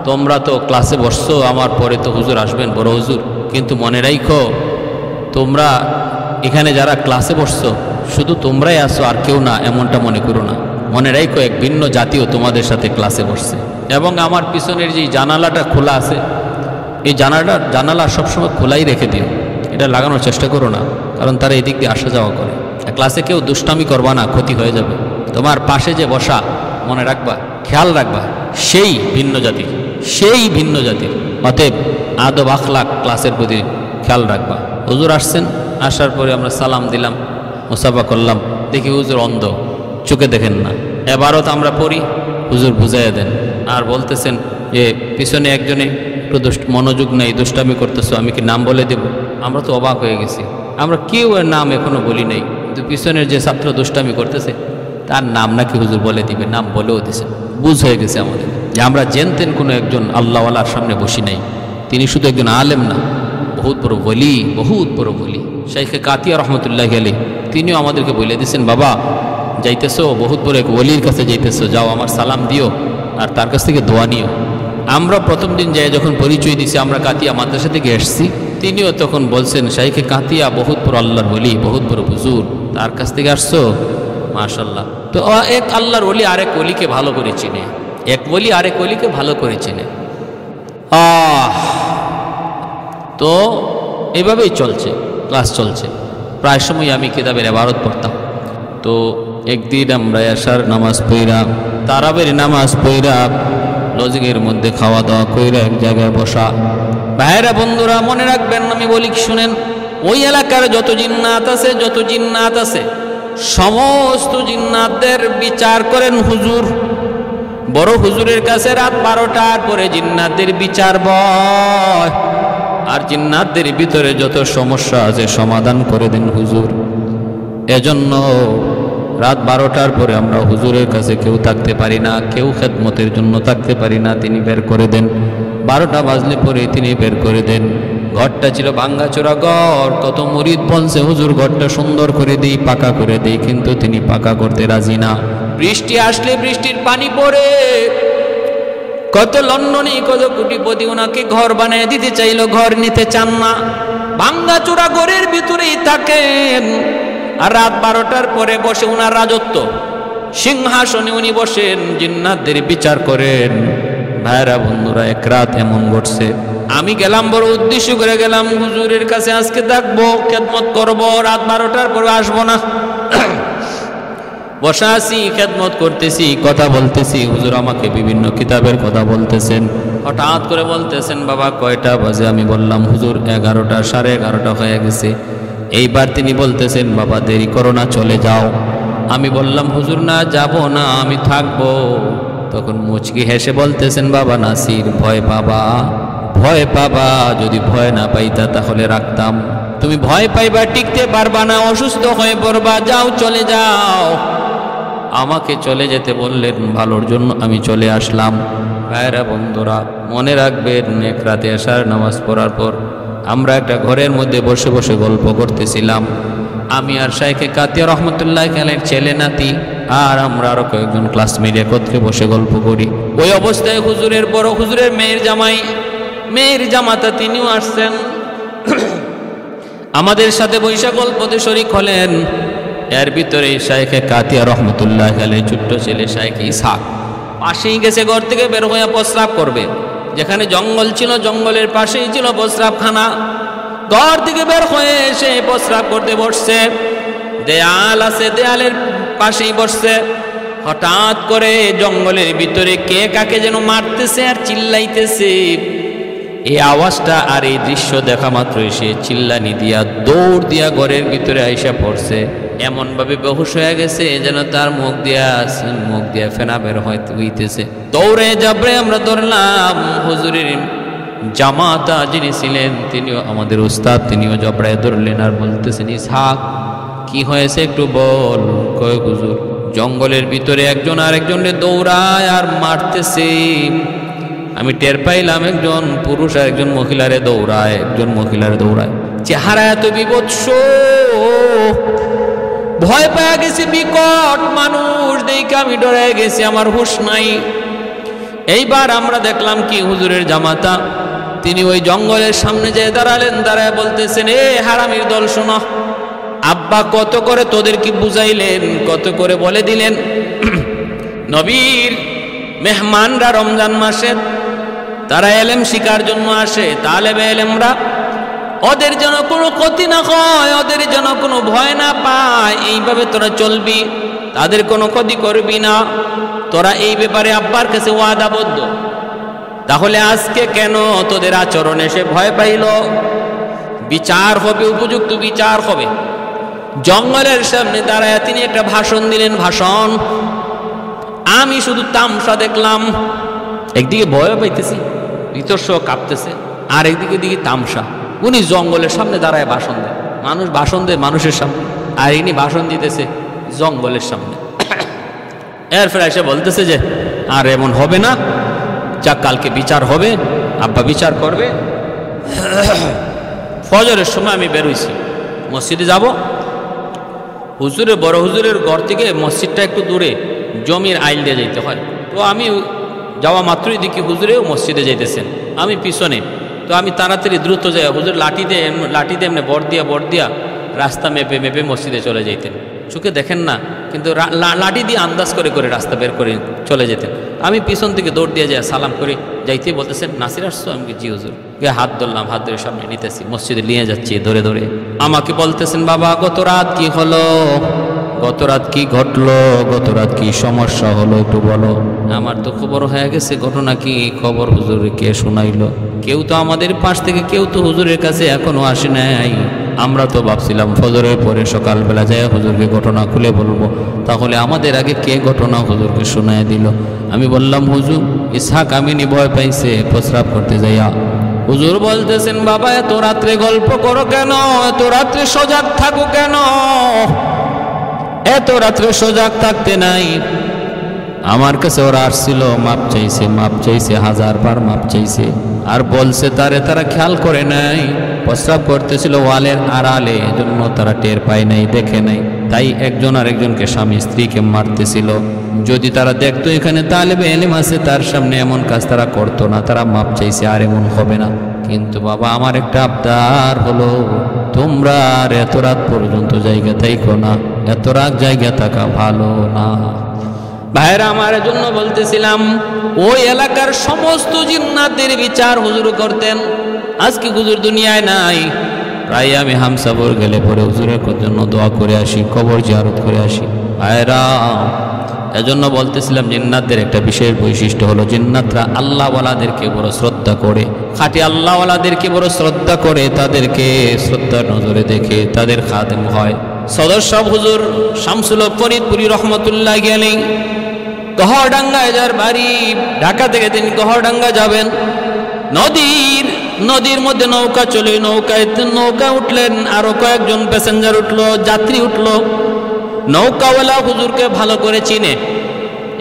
Speaker 1: তোমরা তো ক্লাসে বসছো, আমার পরে তো হুজুর আসবেন বড় হুজুর, কিন্তু মনে রাখো তোমরা এখানে যারা ক্লাসে বসছো শুধু তোমরাই আসো আর কেউ না, এমনটা মনে করো না। মনে রাখো এক ভিন্ন জাতীয় তোমাদের সাথে ক্লাসে বসছে। এবং আমার পিছনের যে জানালাটা খোলা আছে, এই জানালা সবসময় খোলাই রেখে দিও, এটা লাগানোর চেষ্টা করো না, কারণ তারা এদিক দিয়ে আসা যাওয়া করে। ক্লাসে কেউ দুষ্টামি করবা না, ক্ষতি হয়ে যাবে। তোমার পাশে যে বসা, মনে রাখবা, খেয়াল রাখবা, সেই ভিন্ন জাতির, সেই ভিন্ন জাতির। অতএব আদব আখলাক ক্লাসের প্রতি খেয়াল রাখবা। হুজুর আসছেন, আসার পরে আমরা সালাম দিলাম, মুসাফা করলাম, দেখি হুজুর অন্ধ, চোখে দেখেন না। এবারও আমরা পড়ি, হুজুর বুঝাইয়া দেন আর বলতেছেন যে পিছনে একজনে একটু মনোযোগ নেই, দুষ্টামি করতেছো, আমি কি নাম বলে দেব? আমরা তো অবাক হয়ে গেছি, আমরা কেউ এর নাম এখনো বলি নাই, কিন্তু পিছনের যে ছাত্র দুষ্টামি করতেছে তার নাম নাকি হুজুর বলে দিবে, নাম বলেও দিছে। বুঝ হয়ে গেছে আমাদের যে আমরা জেনতেন কোনো একজন আল্লাহওয়ালার সামনে বসি নাই, তিনি শুধু একজন আলেম না, বহুত বড় ওলি, বহুত বড় ওলি। শাইখে কাতিয়া রহমতুল্লাহি আলাইহি তিনিও আমাদেরকে বলে দিয়েছেন, বাবা যাইতেছো বহুত বড় এক ওলির কাছে যাইতেছো, যাও আমার সালাম দিও আর তার কাছ থেকে দোয়া নিও। আমরা প্রথম দিন যাই যখন পরিচয় দিছি আমরা কাতিয়া মাদ্রাসা থেকে এসছি, তিনিও তখন বলছেন শাইখে কাতিয়া বহুত বড় আল্লাহর ওলি, বহুত বড় হুজুর, তার কাছ থেকে আসছো, মাশাআল্লাহ। তো এক আল্লাহর ওলি আরেক ওলিকে ভালো করে চিনে, এক ওলি আরেক ওলিকে ভালো করে চিনে। তো এইভাবেই চলছে, ক্লাস চলছে। প্রায় সময় আমি কিতাবের ইবারত পড়তাম। তো একদিন আমরা এশার নামাজ পড়া, তারাবের নামাজ পড়া, লজিকের মধ্যে খাওয়া দাওয়া কইরা এক জায়গায় বসা। ভাইরা বন্ধুরা মনে রাখবেন, আমি বলি শুনেন, ওই এলাকার যত জিন্নাত আছে সমস্ত জিন্নাতদের বিচার করেন হুজুর। বড় হুজুরের কাছে রাত 12টার পরে জিন্নাতদের বিচার বয়, আর জিন্নাতদের ভিতরে যত সমস্যা আছে সমাধান করে দেন হুজুর। এজন্য রাত 12টার পরে আমরা হুজুরের কাছে কেউ থাকতে পারি না, কেউ খেদমতের জন্য থাকতে পারি না, তিনি বের করে দেন। 12টা বাজলে পরে তিনি বের করে দেন। ঘরটা ছিল ভাঙ্গাচোরা ঘর, কত মুরিদ বলছে হুজুর ঘরটা সুন্দর করে দিই, পাকা করে দিই, কিন্তু তিনি পাকা করতে রাজি না। বৃষ্টি আসলে বৃষ্টির পানি পড়ে, কত লন্ডনী কত কোটিপতি ওনাকে ঘর বানিয়ে দিতে চাইলো, ঘর নিতে চান না, ভাঙ্গা চূড়া ঘরের ভিতরেই থাকেন। আর রাত 12টার পরে বসে ওনার রাজত্ব সিংহাসনে উনি বসেন, জিন্নাতদের বিচার করেন। ভাইরা বন্ধুরা, এক রাত এমন ঘটছে, আমি গেলাম বড় উদ্দেশ্য করে গেলাম, হুজুরের কাছে আজকে থাকবো, খেদমত করব, রাত 12টার পরে আসবো না। বসা আছি, খেদমত করতেছি, কথা বলতেছি, হুজুর আমাকে বিভিন্ন কিতাবের কথা বলতেছেন। হঠাৎ করে বলতেছেন, বাবা কয়টা বাজে? আমি বললাম, হুজুর 11টা, 11:30 হয়ে গেছে। এইবার তিনি বলতেছেন, বাবা দেরি করো না, চলে যাও। আমি বললাম, হুজুর না, যাব না, আমি থাকবো। তখন মুচকি হেসে বলতেছেন, বাবা নাসির, ভয় পাবা, ভয় পাবা, যদি ভয় না পাইতা তাহলে রাখতাম। তুমি ভয় পাইবা, টিকতে পারবা না, অসুস্থ হয়ে পড়বা, যাও চলে যাও। আমাকে চলে যেতে বললেন, ভালোর জন্য আমি চলে আসলাম। ভাইরা বন্ধুরা, মনে রাখবেন, এক রাতে এশার নামাজ পড়ার পর আমরা একটা ঘরের মধ্যে বসে বসে গল্প করতেছিলাম। আমি আর শাইখে কাতিয়া রহমতুল্লাহ আলাইহির ছেলে নাতি আর আমরা আরো কয়েকজন ক্লাসমেট একত্রে বসে গল্প করি। ওই অবস্থায় হুজুরের বড় হুজুরের মেয়ের জামাতা তিনিও আসছেন, আমাদের সাথে বৈশা গল্পতে শরীক হলেন। এর ভিতরে শাইখে কাতিয়া রহমতুল্লাহ আলাইহির ছোট্ট ছেলে শাইখ ইসহাক পাশেই গেছে, ঘর থেকে বের হয়ে প্রস্রাব করবে। যেখানে জঙ্গল ছিল, জঙ্গলের পাশেই ছিল প্রস্রাবখানা। ঘর থেকে বের হয়ে এসে প্রস্রাব করতে বসছে, দেয়াল আছে, দেয়ালের পাশেই বসছে। হঠাৎ করে জঙ্গলের ভিতরে কে কাকে যেন মারতেছে আর চিল্লাইতেছে। এই আওয়াজটা আর এই দৃশ্য দেখা মাত্র সে চিল্লানি দিয়া দৌড় দিয়া ঘরের ভিতরে আইসা পড়ছে। এমন ভাবে বেহুশ হয়ে গেছে যেন তার মুখ দিয়া ফেনা বের হইতেছে। দৌড়ে যাবরে আমরা ধরলাম, হুজুরের জামাতা যিনি ছিলেন তিনিও আমাদের উস্তাদ, তিনিও জবরায় ধরলেন আর বলতেছেন, ইসহাক কি হয়েছে একটু বল। কয় হুজুর, জঙ্গলের ভিতরে একজন আরেকজনে দৌড়ায় আর মারতেছে। আমি টের পাইলাম একজন পুরুষ আর একজন মহিলারে দৌড়ায়, চেহারা এত বিভৎস, ভয় পেয়ে গেছি, বিকট মানুষ দেখে আমি ডরে গেছি, আমার হুঁশ নাই। এইবার আমরা দেখলাম কি হুজুরের জামাতা তিনি ওই জঙ্গলের সামনে যেয়ে দাঁড়ালেন, দাঁড়ায় বলতেছেন, এ হারামির দল শোনো, আব্বা কত করে তোদের কি বুঝাইলেন, কত করে বলে দিলেন, নবীর মেহমানরা রমজান মাসে তারা এলেম শিকার জন্য আসে, তালেবে এলেমরা, ওদের যেন কোনো ক্ষতি না হয়, ওদের যেন কোনো ভয় না পায়, এইভাবে তোরা চলবি, তাদের কোনো ক্ষতি করবি না, তোরা এই ব্যাপারে আব্বার কাছে ওয়াদাবদ্ধ। তাহলে আজকে কেন তোদের আচরণে সে ভয় পাইল? বিচার হবে, উপযুক্ত বিচার হবে। জঙ্গলের সামনে দাঁড়ায় তিনি একটা ভাষণ দিলেন। ভাষণ আমি শুধু তামসা দেখলাম, একদিকে ভয় পাইতেছি, ভিতর্ষ কাঁপতেছে, আর একদিকে দিকে তামসা। উনি জঙ্গলের সামনে দাঁড়ায় ভাষণ দেয়, মানুষ ভাষণ দেয় মানুষের সামনে, আর ইনি ভাষণ দিতেছে জঙ্গলের সামনে। এরপর এসে বলতেছে যে আর এমন হবে না, যাক কালকে বিচার হবে, আব্বা বিচার করবে। ফজরের সময় আমি বেরোইছি, মসজিদে যাব। হুজুরের বড় হুজুরের ঘর থেকে মসজিদটা একটু দূরে, জমির আইল দিয়ে যেতে হয়। তো আমি যাওয়া মাত্রই দেখি হুজুরেও মসজিদে যাইতেছেন, আমি পিছনে। তো আমি তাড়াতাড়ি দ্রুত যাই, হুজুর লাঠিতে এমনি বর দিয়া রাস্তা মেপে মসজিদে চলে যাইতেন। চোখে দেখেন না, কিন্তু লাঠি দিয়ে আন্দাজ করে রাস্তা বের করে চলে যেতেন। আমি পিছন থেকে দৌড় দিয়ে যাই, সালাম করে যাইতে বলতেছেন, নাসির আসছো? আমি জি হুজুর। গিয়ে হাত ধরলাম, হাত ধরে সামনে নিতেছি, মসজিদে নিয়ে যাচ্ছি ধরে। আমাকে বলতেছেন, বাবা গত রাত কি হলো, গত রাত কি ঘটলো, গত রাত কি সমস্যা হলো একটু বলো। আমার তো খবর হয়ে গেছে, ঘটনা কি খবর হুজুর কে শোনাইলো? কেউ তো আমাদের পাশ থেকে কেউ তো হুজুরের কাছে এখনো আসে নাই। আমরা তো ভাবছিলাম ফজরের পরে সকালবেলা যায় হুজুরকে ঘটনা খুলে বলবো, তাহলে আমাদের আগে কে ঘটনা হুজুরকে শোনায় দিল। আমি বললাম, হুজুর ইসহাক আমিনী ভয় পাইছে প্রস্রাব করতে যাইয়া। হুজুর বলতেছেন, বাবা এত রাত্রে গল্প করো কেন, এত রাত্রে সজাগ থাকো কেন? এত রাত্রে সজাগ থাকতে নাই। আমার কাছে ওরা আসছিল, মাপ চাইছে, 1000 বার মাপ চাইছে, আর বলছে তারা খেয়াল করে নাই, প্রস্রাব করতেছিল ওয়ালের আড়ালে, এজন্য তারা টের পায় নাই, দেখে নাই, তাই একজন আর একজনকে স্বামী স্ত্রীকে মারতেছিল। যদি তারা দেখতো এখানে তালেবে ইলম আছে, তার সামনে এমন কাজ তারা করতো না, তারা মাপ চাইছে আর এমন হবে না। কিন্তু বাবা আমার একটা আবদার হলো, তোমরা আর এত রাত পর্যন্ত জায়গা থাইকো না, এত রাত জায়গা থাকা ভালো না। ভাইরা আমার জন্য বলতেছিলাম, ওই এলাকার সমস্ত জিন্নাতের বিচার হুজুর করতেন। আজকে হুজুর দুনিয়ায় নাই, প্রায় আমি হামসাফর গেলে পরে হুজুরের জন্য দোয়া করে আসি, কবর জিয়ারত করে আসি। ভাইরা এজন্য বলতেছিলাম, জিন্নাতদের একটা বিশেষ বৈশিষ্ট্য হলো, জিন্নাতরা আল্লাহওয়ালাদেরকে বড় শ্রদ্ধা করে, খাঁটি আল্লাহওয়ালাদেরকে বড় শ্রদ্ধা করে, তাদেরকে শ্রদ্ধার নজরে দেখে তাদের খাদেম হয়। সদর সাহেব হুজুর শামসুল হক ফরিদপুরি রহমতুল্লাহি আলাইহি, গহরডাঙ্গায় যার বাড়ি, ঢাকা থেকে তিনি গহরডাঙ্গা যাবেন, নদীর মধ্যে নৌকা চলে, নৌকা উঠলেন, আরো কয়েকজন প্যাসেঞ্জার উঠলো, যাত্রী উঠলো। নৌকাওয়ালা হুজুরকে ভালো করে চিনে।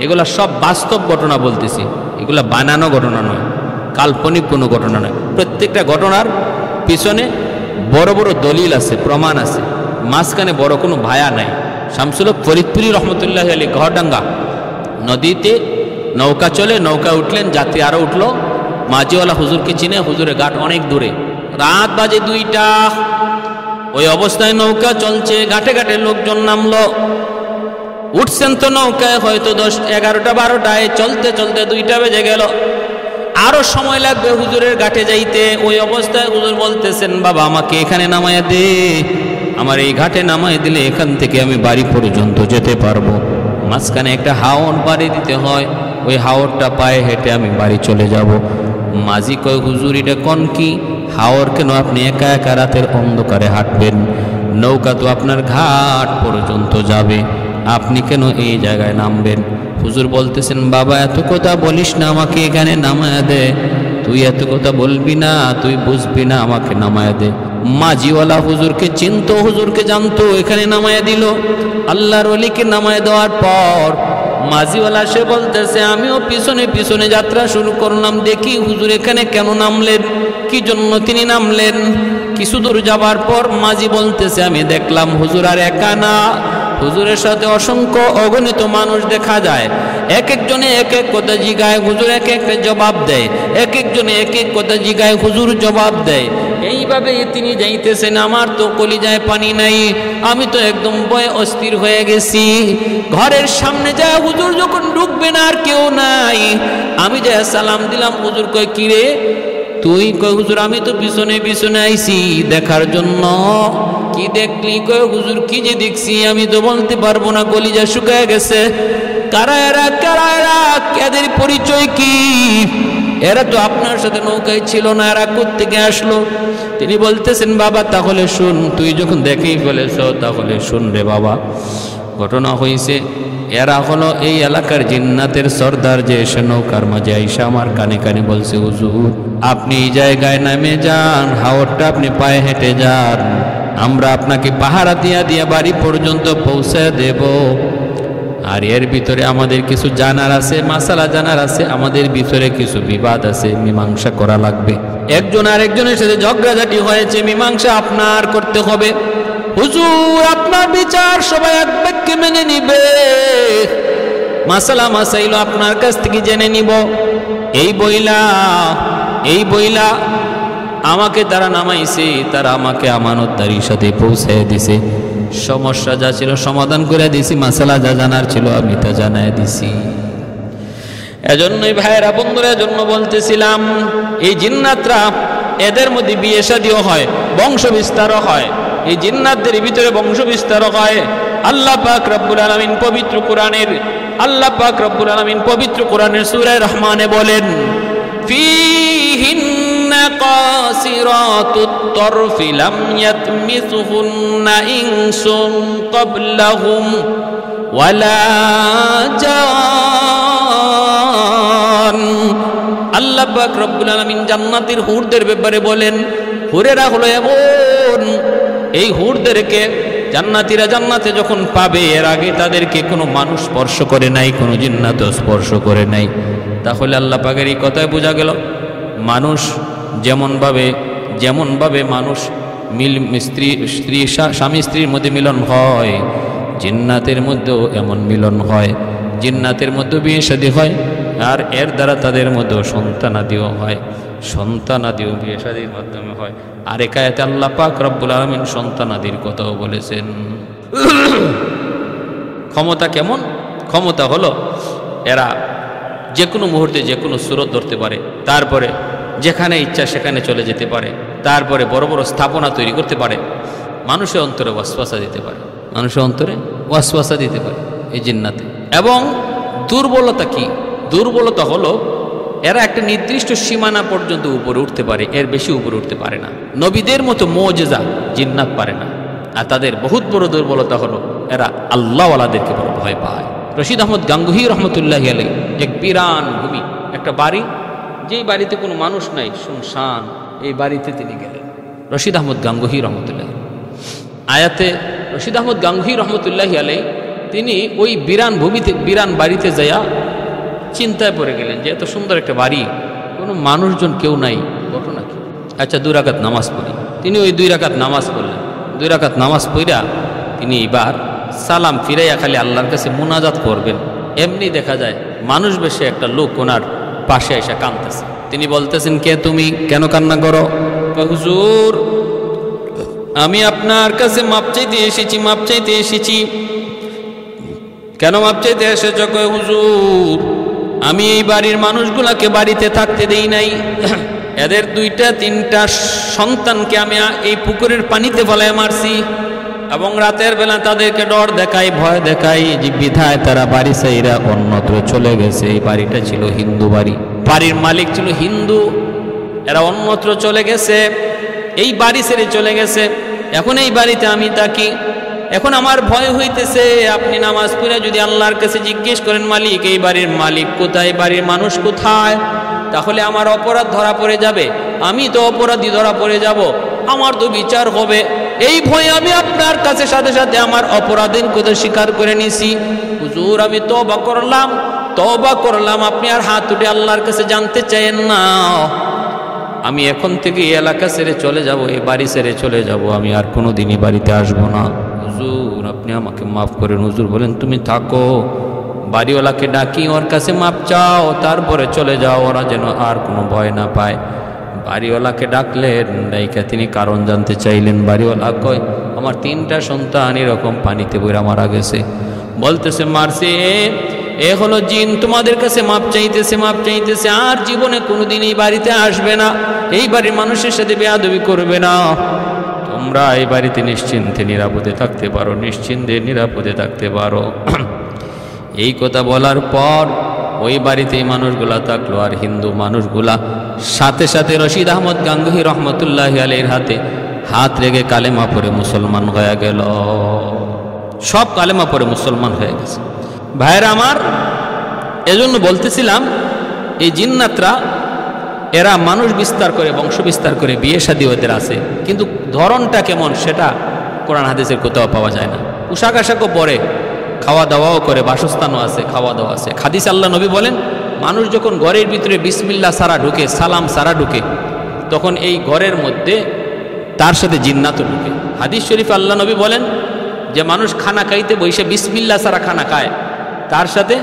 Speaker 1: এগুলা সব বাস্তব ঘটনা বলতেছি, এগুলা বানানো ঘটনা নয়, কাল্পনিক কোনো ঘটনা নয়। প্রত্যেকটা ঘটনার পিছনে বড় বড় দলিল আছে, প্রমাণ আছে, মাঝখানে বড় কোনো ভায়া নাই। শামসুল হক ফরিদপুরি রহমতুল্লাহি আলাইহি, গহরডাঙ্গা নদীতে নৌকা চলে, নৌকা উঠলেন, যাত্রী আরো উঠলো। মাঝিওয়ালা হুজুরকে চিনে, হুজুরের ঘাট অনেক দূরে, রাত বাজে 2টা। ওই অবস্থায় নৌকা চলছে, ঘাটে ঘাটে লোকজন নামলো, উঠছেন তো নৌকায় হয়তো 10, 11টা 12টায়, চলতে চলতে 2টা বেজে গেল, আরো সময় লাগবে হুজুরের ঘাটে যাইতে। ওই অবস্থায় হুজুর বলতেছেন, বাবা আমাকে এখানে নামায়া দে, আমার এই ঘাটে নামায় দিলে এখান থেকে আমি বাড়ি পর্যন্ত যেতে পারবো। মাঝখানে একটা হাওর বাড়ি দিতে হয়, ওই হাওরটা পায়ে হেঁটে আমি বাড়ি চলে যাব। মাঝি কয়, হুজুর এটা কোন কি হাওর, কেন আপনি একা একা রাতের অন্ধকারে হাঁটবেন? নৌকা তো আপনার ঘাট পর্যন্ত যাবে, আপনি কেন এই জায়গায় নামবেন? হুজুর বলতেছেন, বাবা এত কথা বলিস না, আমাকে এখানে নামায়া দে। তুই এত কথা বলবি না, তুই বুঝবি না, আমাকে নামায়া দে। মাঝিওয়ালা হুজুরকে চিনতো, হুজুরকে জানতো, এখানে নামায়া দিল। আল্লাহর ওলিকে নামায়া দেওয়ার পর মাঝিওয়ালা সে বলতেছে, আমিও পিছনে পিছনে যাত্রা শুরু করলাম, দেখি হুজুর এখানে কেন নামলেন, কি জন্য তিনি নামলেন। কিছু দূর যাবার পর মাঝি বলতেছে, আমি দেখলাম হুজুর আর একা না, হুজুরের সাথে অসংখ্য অগণিত মানুষ দেখা যায়, এক একজনে এক এক কথা জিগায়, হুজুর এক এক জবাব দেয়, এক একজনে এক এক কথা জিগায়, হুজুর জবাব দেয়। এইভাবে তিনি যাইতেছেন, আমার তো কলিজায় পানি নাই, আমি তো একদম ভয়ে অস্থির হয়ে গেছি। ঘরের সামনে যায় হুজুর যখন ঢুকবেন আর কেউ নাই, আমি যে সালাম দিলাম, হুজুর কয়, কিরে তুই? কয়, হুজুর আমি তো পিছনে পিছনে আইছি দেখার জন্য। কি দেখলি? কয়, হুজুর কি যে দেখছি আমি তো বলতে পারবো না, কলিজা শুকায় গেছে। কারা এরা, কারা এরা, এদের পরিচয় কি? এরা তো আপনার সাথে নৌকায় ছিল না, এরা কোত্থেকে আসলো? তিনি বলতেছেন, বাবা তাহলে শুন, তুই যখন দেখেই ফেলেছ তাহলে শুন রে বাবা। ঘটনা হয়েছে, এরা হলো এই এলাকার জিন্নাতের সর্দার, যে এসে নৌকার মাঝে আইসা আমার কানে কানে বলছে, হুজুর আপনি এই জায়গায় নামে যান, হাওরটা আপনি পায়ে হেঁটে যান, আমরা আপনাকে পাহারা দিয়া দিয়া বাড়ি পর্যন্ত পৌঁছে দেব। আর এর ভিতরে আমাদের কিছু জানার আছে, মাসালা জানার আছে, আমাদের ভিতরে কিছু বিবাদ আছে, মীমাংসা করা লাগবে। একজন আর একজনের সাথে ঝগড়াঝাটি হয়েছে, মীমাংসা আপনার করতে হবে। হুজুর আপনার বিচার সবাই এক বাক্যে মেনে নিবে, মাসালা মাসাইল আপনার কাছ থেকে জেনে নিব। এই বইলা আমাকে তারা নামাইছে, তারা আমাকে আমানতদারির সাথে পৌঁছে দিছে। সমস্যা যা ছিল সমাধান করে দিছি, মাসালা যা জানার ছিল আমি তা জানাই দিছি। এজন্যই ভাইয়েরা বন্ধুরা, এজন্য বলতেছিলাম, এই জিন্নাতরা, এদের মধ্যে বিয়ে শাদীও হয়, বংশ বিস্তারও হয়, এই জিন্নাতদের ভিতরে বংশ বিস্তারও হয়। আল্লাহ পাক রব্বুল আলামিন পবিত্র কোরআনের সূরা রহমানে বলেন, ফীহিন্না কাসিরাতুত তরফি লাম ইয়াতমিসুহুন্না ইনসুন ক্বাবলাহুম ওয়ালা জান। আল্লাহ পাক রব্বুল আলামিন জান্নাতের হুরদের ব্যাপারে বলেন, হুরেরা হলো এমন, এই হুরদেরকে জান্নাতীরা জান্নাতে যখন পাবে, এর আগে তাদেরকে কোনো মানুষ স্পর্শ করে নাই, কোনো জিন্নাতও স্পর্শ করে নাই। তাহলে আল্লাহ পাকের এই কথায় বোঝা গেল, মানুষ যেমনভাবে মানুষ স্বামী স্ত্রীর মধ্যে মিলন হয়, জিন্নাতের মধ্যেও এমন মিলন হয়। জিন্নাতের মধ্যে বিয়ে শাদী হয়, আর এর দ্বারা তাদের মধ্যে সন্তানাদিও হয়, সন্তানাদিও বিয়ে শাদীর মাধ্যমে হয়। আর একায়াতে আল্লাহ পাক রব্বুল আলামিন সন্তানাদির কথাও বলেছেন। ক্ষমতা কেমন? ক্ষমতা হলো এরা যে কোনো মুহূর্তে যে কোনো সুরত ধরতে পারে, তারপরে যেখানে ইচ্ছা সেখানে চলে যেতে পারে, তারপরে বড় বড় স্থাপনা তৈরি করতে পারে, মানুষের অন্তরে ওয়াসওয়াসা দিতে পারে, মানুষের অন্তরে ওয়াসওয়াসা দিতে পারে এই জিন্নাতে। এবং দুর্বলতা কি? দুর্বলতা হলো এরা একটা নির্দিষ্ট সীমানা পর্যন্ত উপরে উঠতে পারে, এর বেশি উপরে উঠতে পারে না। নবীদের মতো মুজিজা জিন্নাত পারে না। আর তাদের বহুত বড় দুর্বলতা হলো এরা আল্লাহওয়ালাদেরকে বড় ভয় পায়। রশিদ আহমদ গাঙ্গুহি রহমতুল্লাহি আলাইহি এক বিরান ভূমি, একটা বাড়ি, যেই বাড়িতে কোনো মানুষ নাই, শুনশান, এই বাড়িতে তিনি গেলেন। রশিদ আহমদ গাঙ্গুহি রহমতুল্লাহ আয়াতে রশিদ আহমদ গাঙ্গুহি রহমতুল্লাহি আলাইহি তিনি ওই বিরান ভূমিতে, বিরান বাড়িতে যাইয়া চিন্তায় পড়ে গেলেন যে এত সুন্দর একটা বাড়ি, কোনো মানুষজন কেউ নাই, ঘটনা কি? আচ্ছা 2 রাকাত নামাজ পড়ি। তিনি ওই 2 রাকাত নামাজ পড়লেন। 2 রাকাত নামাজ পড়া তিনি এবার সালাম ফিরাইয়া খালি আল্লাহর কাছে মুনাজাত করবেন। এমনি দেখা যায় মানুষ বেশে একটা লোক ওনার পাশে এসে কাঁদতেছে। তিনি বলতেছেন, কে তুমি, কেন কান্না করো? হুজুর, আমি আপনার কাছে মাপ চাইতে এসেছি, মাপ চাইতে এসেছি। কেন মাপ চাইতে এসেছ? কয় হুজুর, আমি এই বাড়ির মানুষগুলাকে বাড়িতে থাকতে দেই নাই, এদের 2টা-3টা সন্তানকে আমি এই পুকুরের পানিতে ফেলায় মারছি, এবং রাতের বেলা তাদেরকে ডর দেখাই, ভয় দেখাই, যে বিধায় তারা বাড়ি সাইরা অন্যত্র চলে গেছে। এই বাড়িটা ছিল হিন্দু বাড়ি, বাড়ির মালিক ছিল হিন্দু, এরা অন্যত্র চলে গেছে, এই বাড়ি ছেড়ে চলে গেছে। এখন এই বাড়িতে আমি থাকি, এখন আমার ভয় হইতেছে। আপনি নামাজ পড়ে যদি আল্লাহর কাছে জিজ্ঞেস করেন, মালিক এই বাড়ির মালিক কোথায়, বাড়ির মানুষ কোথায়, তাহলে আমার অপরাধ ধরা পড়ে যাবে, আমি তো অপরাধী ধরা পড়ে যাব, আমার তো বিচার হবে। এই ভয়ে আমি আপনার কাছে সাথে সাথে আমার অপরাধের কথা স্বীকার করে নিছি। হুজুর, আমি তওবা করলাম, তওবা করলাম, আপনি আর হাত উঠে আল্লাহর কাছে জানতে চাইেন না। আমি এখন থেকে এই এলাকা ছেড়ে চলে যাব, এই বাড়ি ছেড়ে চলে যাব, আমি আর কোনো দিনই বাড়িতে আসবো না। হুজুর, আপনি আমাকে মাফ করেন। হুজুর বলেন, তুমি থাকো, বাড়িওয়ালাকে ডাকি, ওর কাছে মাপ চাও, তারপরে চলে যাও, ওরা যেন আর কোনো ভয় না পায়। বাড়িওয়ালাকে ডাকলেন, ডাইকা তিনি কারণ জানতে চাইলেন। বাড়িওয়ালা কয়, আমার 3টা সন্তান এরকম পানিতে বইরা মারা গেছে। বলতেছে, মারছে এ হলো জিন, তোমাদের কাছে মাপ চাইতেছে, মাপ চাইতেছে, আর জীবনে কোনোদিন এই বাড়িতে আসবে না, এই বাড়ির মানুষের সাথে বেয়াদবি করবে না, তোমরা এই বাড়িতে নিশ্চিন্তে নিরাপদে থাকতে পারো, নিশ্চিন্তে নিরাপদে থাকতে পারো। এই কথা বলার পর ওই বাড়িতে এই মানুষগুলা থাকলো, আর হিন্দু মানুষগুলা সাথে সাথে রশিদ আহমদ গাঙ্গুহি রহমতুল্লাহি আলাইহির হাতে হাত রেখে কালেমা পড়ে মুসলমান হয়ে গেল। সব কালেমা পড়ে মুসলমান হয়ে গেছে। ভাইয়েরা আমার, এজন্য বলতেছিলাম, এই জিন্নাতরা এরা মানুষ বিস্তার করে, বংশ বিস্তার করে, বিয়ে শাদী ওদের আছে, কিন্তু ধরনটা কেমন সেটা কোরআন হাদিসের কোথাও পাওয়া যায় না। পোশাক আশাকও পরে, খাওয়া দাওয়াও করে, বাসস্থানও আছে, খাওয়া দাওয়া আছে। হাদিস আল্লাহ নবী বলেন, মানুষ যখন ঘরের ভিতরে বিসমিল্লাহ সারা ঢুকে, সালাম সারা ঢুকে, তখন এই ঘরের মধ্যে তার সাথে জিন্নাতও ঢুকে। হাদিস শরীফ আল্লাহ নবী বলেন যে মানুষ খানা খাইতে বসে বিসমিল্লাহ সারা খানা খায়, তার সাথে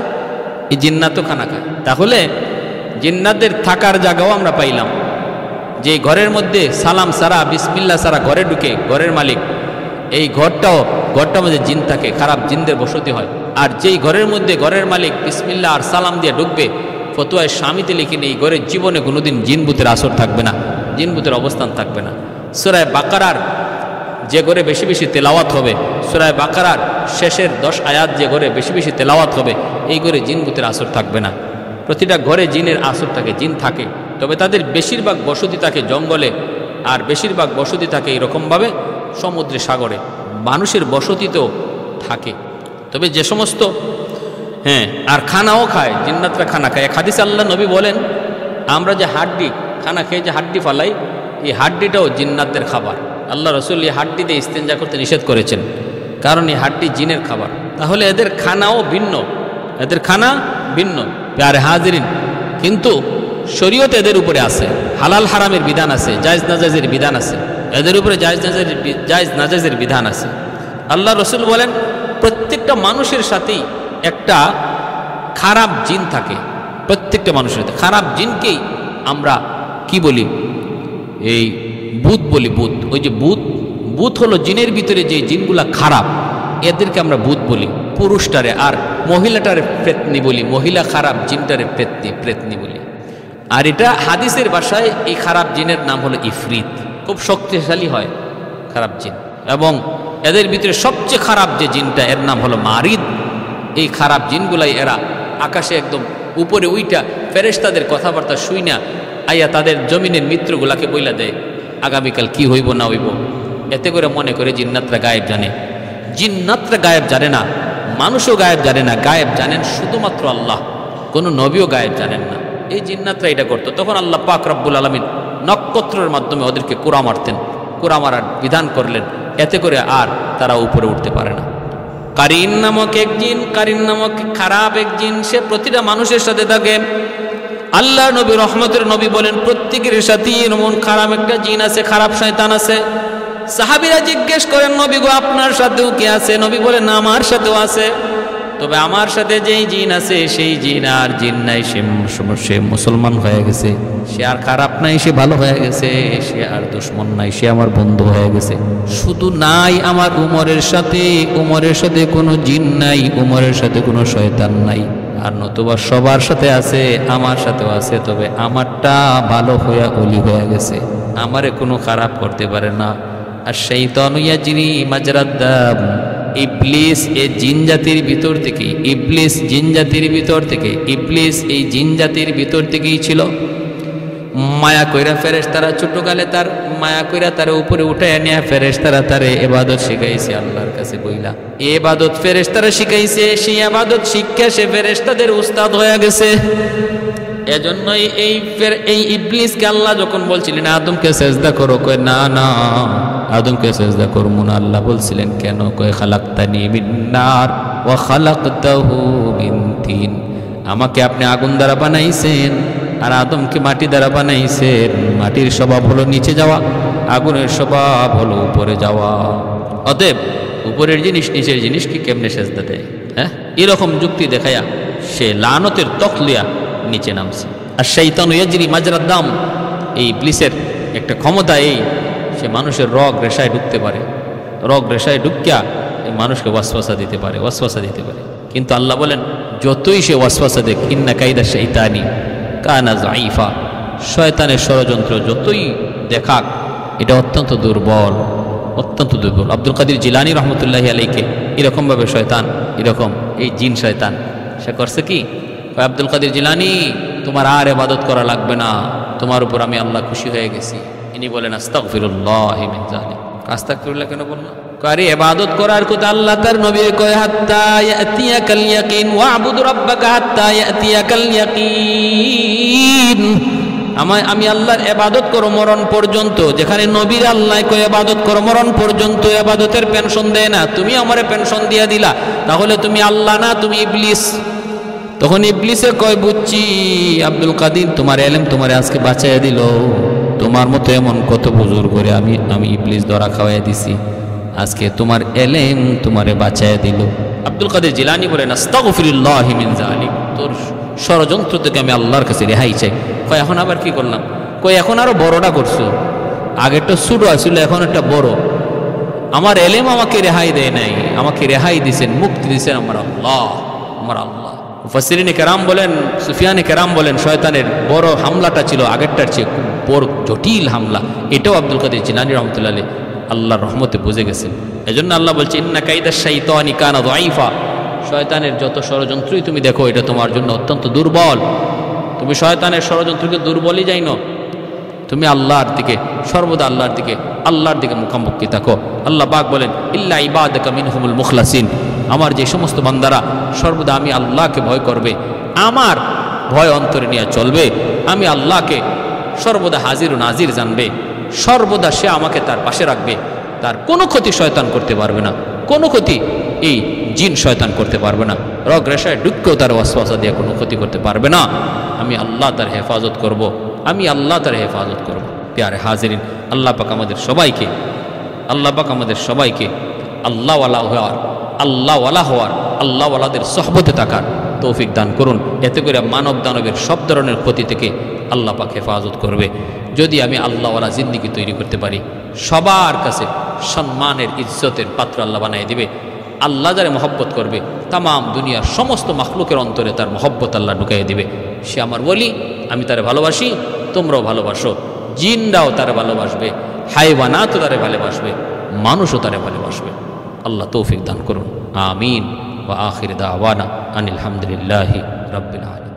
Speaker 1: এই জিন্নাতও খানা খায়। তাহলে জিন্নাতের থাকার জায়গাও আমরা পাইলাম, যে ঘরের মধ্যে সালাম সারা বিসমিল্লাহ সারা ঘরে ঢুকে, ঘরের মালিক, এই ঘরটার মধ্যে জিন থাকে, খারাপ জিনদের বসতি হয়। আর যেই ঘরের মধ্যে ঘরের মালিক বিসমিল্লাহ আর সালাম দিয়ে ঢুকবে, ফতোয়ায় স্বামীতে লিখে এই ঘরের জীবনে কোনোদিন জিনভূতের আসর থাকবে না, জিনভূতের অবস্থান থাকবে না। সূরা বাকারার যে ঘরে বেশি বেশি তেলাওয়াত হবে, সূরা বাকারার শেষের 10 আয়াত যে ঘরে বেশি বেশি তেলাওয়াত হবে, এই ঘরে জিনভূতের আসর থাকবে না। প্রতিটা ঘরে জিনের আসর থাকে, জিন থাকে, তবে তাদের বেশিরভাগ বসতি থাকে জঙ্গলে, আর বেশিরভাগ বসতি থাকে এরকমভাবে সমুদ্রে, সাগরে। মানুষের বসতি তো থাকে, তবে যে সমস্ত আর খানাও খায়, জিন্নাতরা খানা খায়। এক হাদিসে আল্লাহ নবী বলেন, আমরা যে হাড্ডি খানা খেয়ে যে হাড্ডি ফালাই, এই হাড্ডিটাও জিন্নাতের খাবার। আল্লাহ রসুল এই হাড্ডিতে ইস্তেঞ্জা করতে নিষেধ করেছেন, কারণ এই হাড্ডি জিনের খাবার। তাহলে এদের খানাও ভিন্ন, এদের খানা ভিন্ন। প্যারে হাজিরিন, কিন্তু শরীয়ত এদের উপরে আছে, হালাল হারামের বিধান আছে, জায়েজ নাজায়েজের বিধান আছে, এদের উপরে জায়েজ নাজায়েজের বিধান আছে। আল্লাহ রসুল বলেন, প্রত্যেকটা মানুষের সাথেই একটা খারাপ জিন থাকে প্রত্যেকটা মানুষের। খারাপ জিনকেই আমরা কি বলি, এই ভূত বলি। ভূত, ওই যে ভূত, ভূত হলো জিনের ভিতরে যে জিনগুলা খারাপ, এদেরকে আমরা ভূত বলি পুরুষটারে, আর মহিলাটারে প্রেতনি বলি। মহিলা খারাপ জিনটারে প্রেতনি বলি। আর এটা হাদিসের ভাষায় এই খারাপ জিনের নাম হলো ইফরিত। খুব শক্তিশালী হয় খারাপ জিন, এবং এদের ভিতরে সবচেয়ে খারাপ যে জিনটা এর নাম হলো মারিদ। এই খারাপ জিনগুলাই এরা আকাশে একদম উপরে উইটা ফেরেশতাদের কথাবার্তা শুই না আইয়া তাদের জমিনের মিত্রগুলাকে বইলা দেয় আগামীকাল কি হইব না হইব। এতে করে মনে করে জিন্নাতরা গায়েব জানে। জিন্নাতরা গায়েব জানে না, মানুষও গায়েব জানে না। গায়েব জানেন শুধুমাত্র আল্লাহ, কোনো নবীও গায়েব জানেন না। এই জিন্নাতরা এটা করতো। তখন আল্লাহ পাক রব্বুল আলামিন নক্ষত্রের মাধ্যমে ওদেরকে কুড়া মারতেন, কুড়া মারার বিধান করলেন। এতে করে আর তারা উপরে উঠতে পারে না। কারিন নামক এক জিন, কারিন নামক খারাপ এক জিন, সে প্রতিটা মানুষের সাথে থাকে। আল্লাহ নবী রহমতের নবী বলেন প্রত্যেকের সাথেই এমন খারাপ একটা জিন আছে, খারাপ শয়তান আছে। সাহাবীরা জিজ্ঞেস করেন নবী গো আপনার সাথেও কি আছে? নবী বলেন আমার সাথেও আছে, তবে আমার সাথে যেই জিন আছে সেই জিন আর জিন নাই। সে মুসলমান হয়ে গেছে, সে আর খারাপ নাই, সে ভালো হয়ে গেছে। সে আর দুশ্মন নাই, সে আমার বন্ধু হয়ে গেছে। শুধু নাই আমার উমরের সাথে কোনো জিন নাই, উমরের সাথে কোনো শয়তান নাই। আর নতুবা সবার সাথে আছে, আমার সাথেও আছে, তবে আমারটা ভালো হইয়া অলি হয়ে গেছে, আমারে কোনো খারাপ করতে পারে না। আর শাইতানু ইয়াজরি মাজরাদ দাম, ইবলিস এই জিন জাতির ভিতর থেকে, ইবলিস জিন জাতির ভিতর থেকে, ইবলিস এই জিন জাতির ভিতর থেকেই ছিল। মায়া কইরা ফেরেশতারা ছোটকালে তার মায়া কইরা তার উপরে উঠাইয়া নিয়ে ফেরেশতারা তারে ইবাদত শিখাইছে আল্লাহর কাছে বইলা। এই ইবাদত ফেরেশতারা শিখাইছে, সেই ইবাদত শিক্ষা সে ফেরেশতাদের উস্তাদ হয়ে গেছে। এজন্যই এই ইবলিসকে আল্লাহ যখন বলছিলেন আদমকে সেজদা করো, কয় না না আদমকে সেজদা করব না। আল্লাহ বলছিলেন কেন? কয় খালাকতানি মিন নার ওয়া খালাকতাহু মিন তিন, আমাকে আপনি আগুন দ্বারা বানাইছেন আর আদমকে মাটি দ্বারা বানাইছেন। মাটির স্বভাব হলো নিচে যাওয়া, আগুনের স্বভাব হলো উপরে যাওয়া। অতএব উপরের জিনিস নিচের জিনিসকে কেমনে সেজদা দেয়? হ্যাঁ, এরকম যুক্তি দেখায়া সে লানতের তকলিয়া নিচে নামছে। আর শাইতানু ইয়াজরি মাজরাদ দাম, এই ইবলিসের একটা ক্ষমতা এই, সে মানুষের রগ রেশায় ঢুকতে পারে, রগ রেশায় ঢুকিয়া মানুষকে ওয়াসওয়াসা দিতে পারে, ওয়াসওয়াসা দিতে পারে। কিন্তু আল্লাহ বলেন যতই সে ওয়াসওয়াসা দেখ, ইন্না কাইদা শাইতানি কানা যাইফা, শয়তানের ষড়যন্ত্র যতই দেখাক এটা অত্যন্ত দুর্বল, অত্যন্ত দুর্বল। আব্দুল কাদের জিলানী রহমতুল্লাহি আলাইকে এরকমভাবে শয়তান, এরকম এই জিন শয়তান সে করছে কি, আব্দুল কাদের জিলানী তোমার আর ইবাদত করা লাগবে না, তোমার উপর আমি আল্লাহ খুশি হয়ে গেছি। ইনি বলেন আস্তাগফিরুল্লাহ মিন যালিক। আস্তাগফিরুল্লাহ কেন বললাম? আরে ইবাদত করার কথা আল্লাহ তার নবীর কয় হাত্তা ইয়াতিয়াকাল ইয়াকিন ওয়া'বুদ রাব্বাকা হাত্তা ইয়াতিয়াকাল ইয়াকিন, আমি আল্লাহর ইবাদত করো মরণ পর্যন্ত। যেখানে নবীর আল্লাহ কয় ইবাদত করো মরণ পর্যন্ত, ইবাদতের পেনশন দেয় না। তুমি আমারে পেনশন দিয়া দিলা, তাহলে তুমি আল্লাহ না, তুমি ইবলিস। তখন ইবলিসে কয় বুঝছি আব্দুল কাদির, তোমার এলেম তোমারে আজকে বাঁচাইয়া দিল, তোমার মতো এমন কত বুজুর্গ করে আমি ইবলিস ধরা খাওয়াই দিছি, আজকে তোমার এলেম তোমারে বাঁচাইয়া দিল। আব্দুল কাদের জিলানী বলেন আস্তাগফিরুল্লাহ মিন যালিক, তোর ষড়যন্ত্র থেকে আমি আল্লাহর কাছে রেহাই চাই। কয় এখন আবার কি করলাম? কয় এখন আরো বড়টা করছো, আগেরটা ছোট আসলে এখন একটা বড়। আমার এলেম আমাকে রেহাই দেয় নাই, আমাকে রেহাই দিছেন, মুক্তি দিছেন আমার আল্লাহ, আমার আল্লাহ। মুফাসসিরিনে কেরাম বলেন, সুফিয়ানে কেরাম বলেন শয়তানের বড় হামলাটা ছিল আগেরটার চেয়ে খুব বড় জটিল হামলা। এটাও আব্দুল কাদের জিলানী রহমতুল্লাহ আলাইহি আল্লাহর রহমতে বুঝে গেছেন। এজন্য আল্লাহ বলছে ইন্না কাইদা শাইতানি কানা যাইফা, শয়তানের যত ষড়যন্ত্রই তুমি দেখো এটা তোমার জন্য অত্যন্ত দুর্বল। তুমি শয়তানের ষড়যন্ত্রকে দুর্বলই জানো, তুমি আল্লাহর দিকে সর্বদা আল্লাহর দিকে মুখামুখি থাকো। আল্লাহ পাক বলেন ইল্লা ইবাদাকা মিনহুমুল মুখলাসিন, আমার যে সমস্ত বান্দারা সর্বদা আমি আল্লাহকে ভয় করবে, আমার ভয় অন্তরে নিয়ে চলবে, আমি আল্লাহকে সর্বদা হাজির ও নাজির জানবে, সর্বদা সে আমাকে তার পাশে রাখবে, তার কোনো ক্ষতি শয়তান করতে পারবে না, কোনো ক্ষতি এই জিন শয়তান করতে পারবে না, রগ রেশায় ঢুককেও তার ওয়াসওয়াসা দিয়ে কোনো ক্ষতি করতে পারবে না। আমি আল্লাহ তার হেফাজত করব, আমি আল্লাহ তার হেফাজত করব। প্যারে হাজিরিন, আল্লাহ পাক আমাদের সবাইকে আল্লাহওয়ালা হওয়ার, আল্লাহওয়ালাদের সহবতে থাকার তৌফিক দান করুন। এতে করে মানব দানবের সব ধরনের ক্ষতি থেকে আল্লাহ পাক হেফাজত করবে। যদি আমি আল্লাহওয়ালা জিন্দিগি তৈরি করতে পারি, সবার কাছে সম্মানের ইজ্জতের পাত্র আল্লাহ বানিয়ে দিবে। আল্লাহ যারে মহব্বত করবে, তামাম দুনিয়ার সমস্ত মাখলুকের অন্তরে তার মহব্বত আল্লাহ ঢুকাইয়ে দিবে। সে আমার বলি, আমি তারে ভালোবাসি, তোমরাও ভালোবাসো। জিনরাও তারে ভালোবাসবে, হাইওয়ানাতও তারে ভালোবাসবে, মানুষও তারে ভালোবাসবে। আল্লাহ তৌফিক দান করুন। আমিন। ওয়া আখির দাওয়ানা আনিল হামদুলিল্লাহি রাব্বিল আলামিন।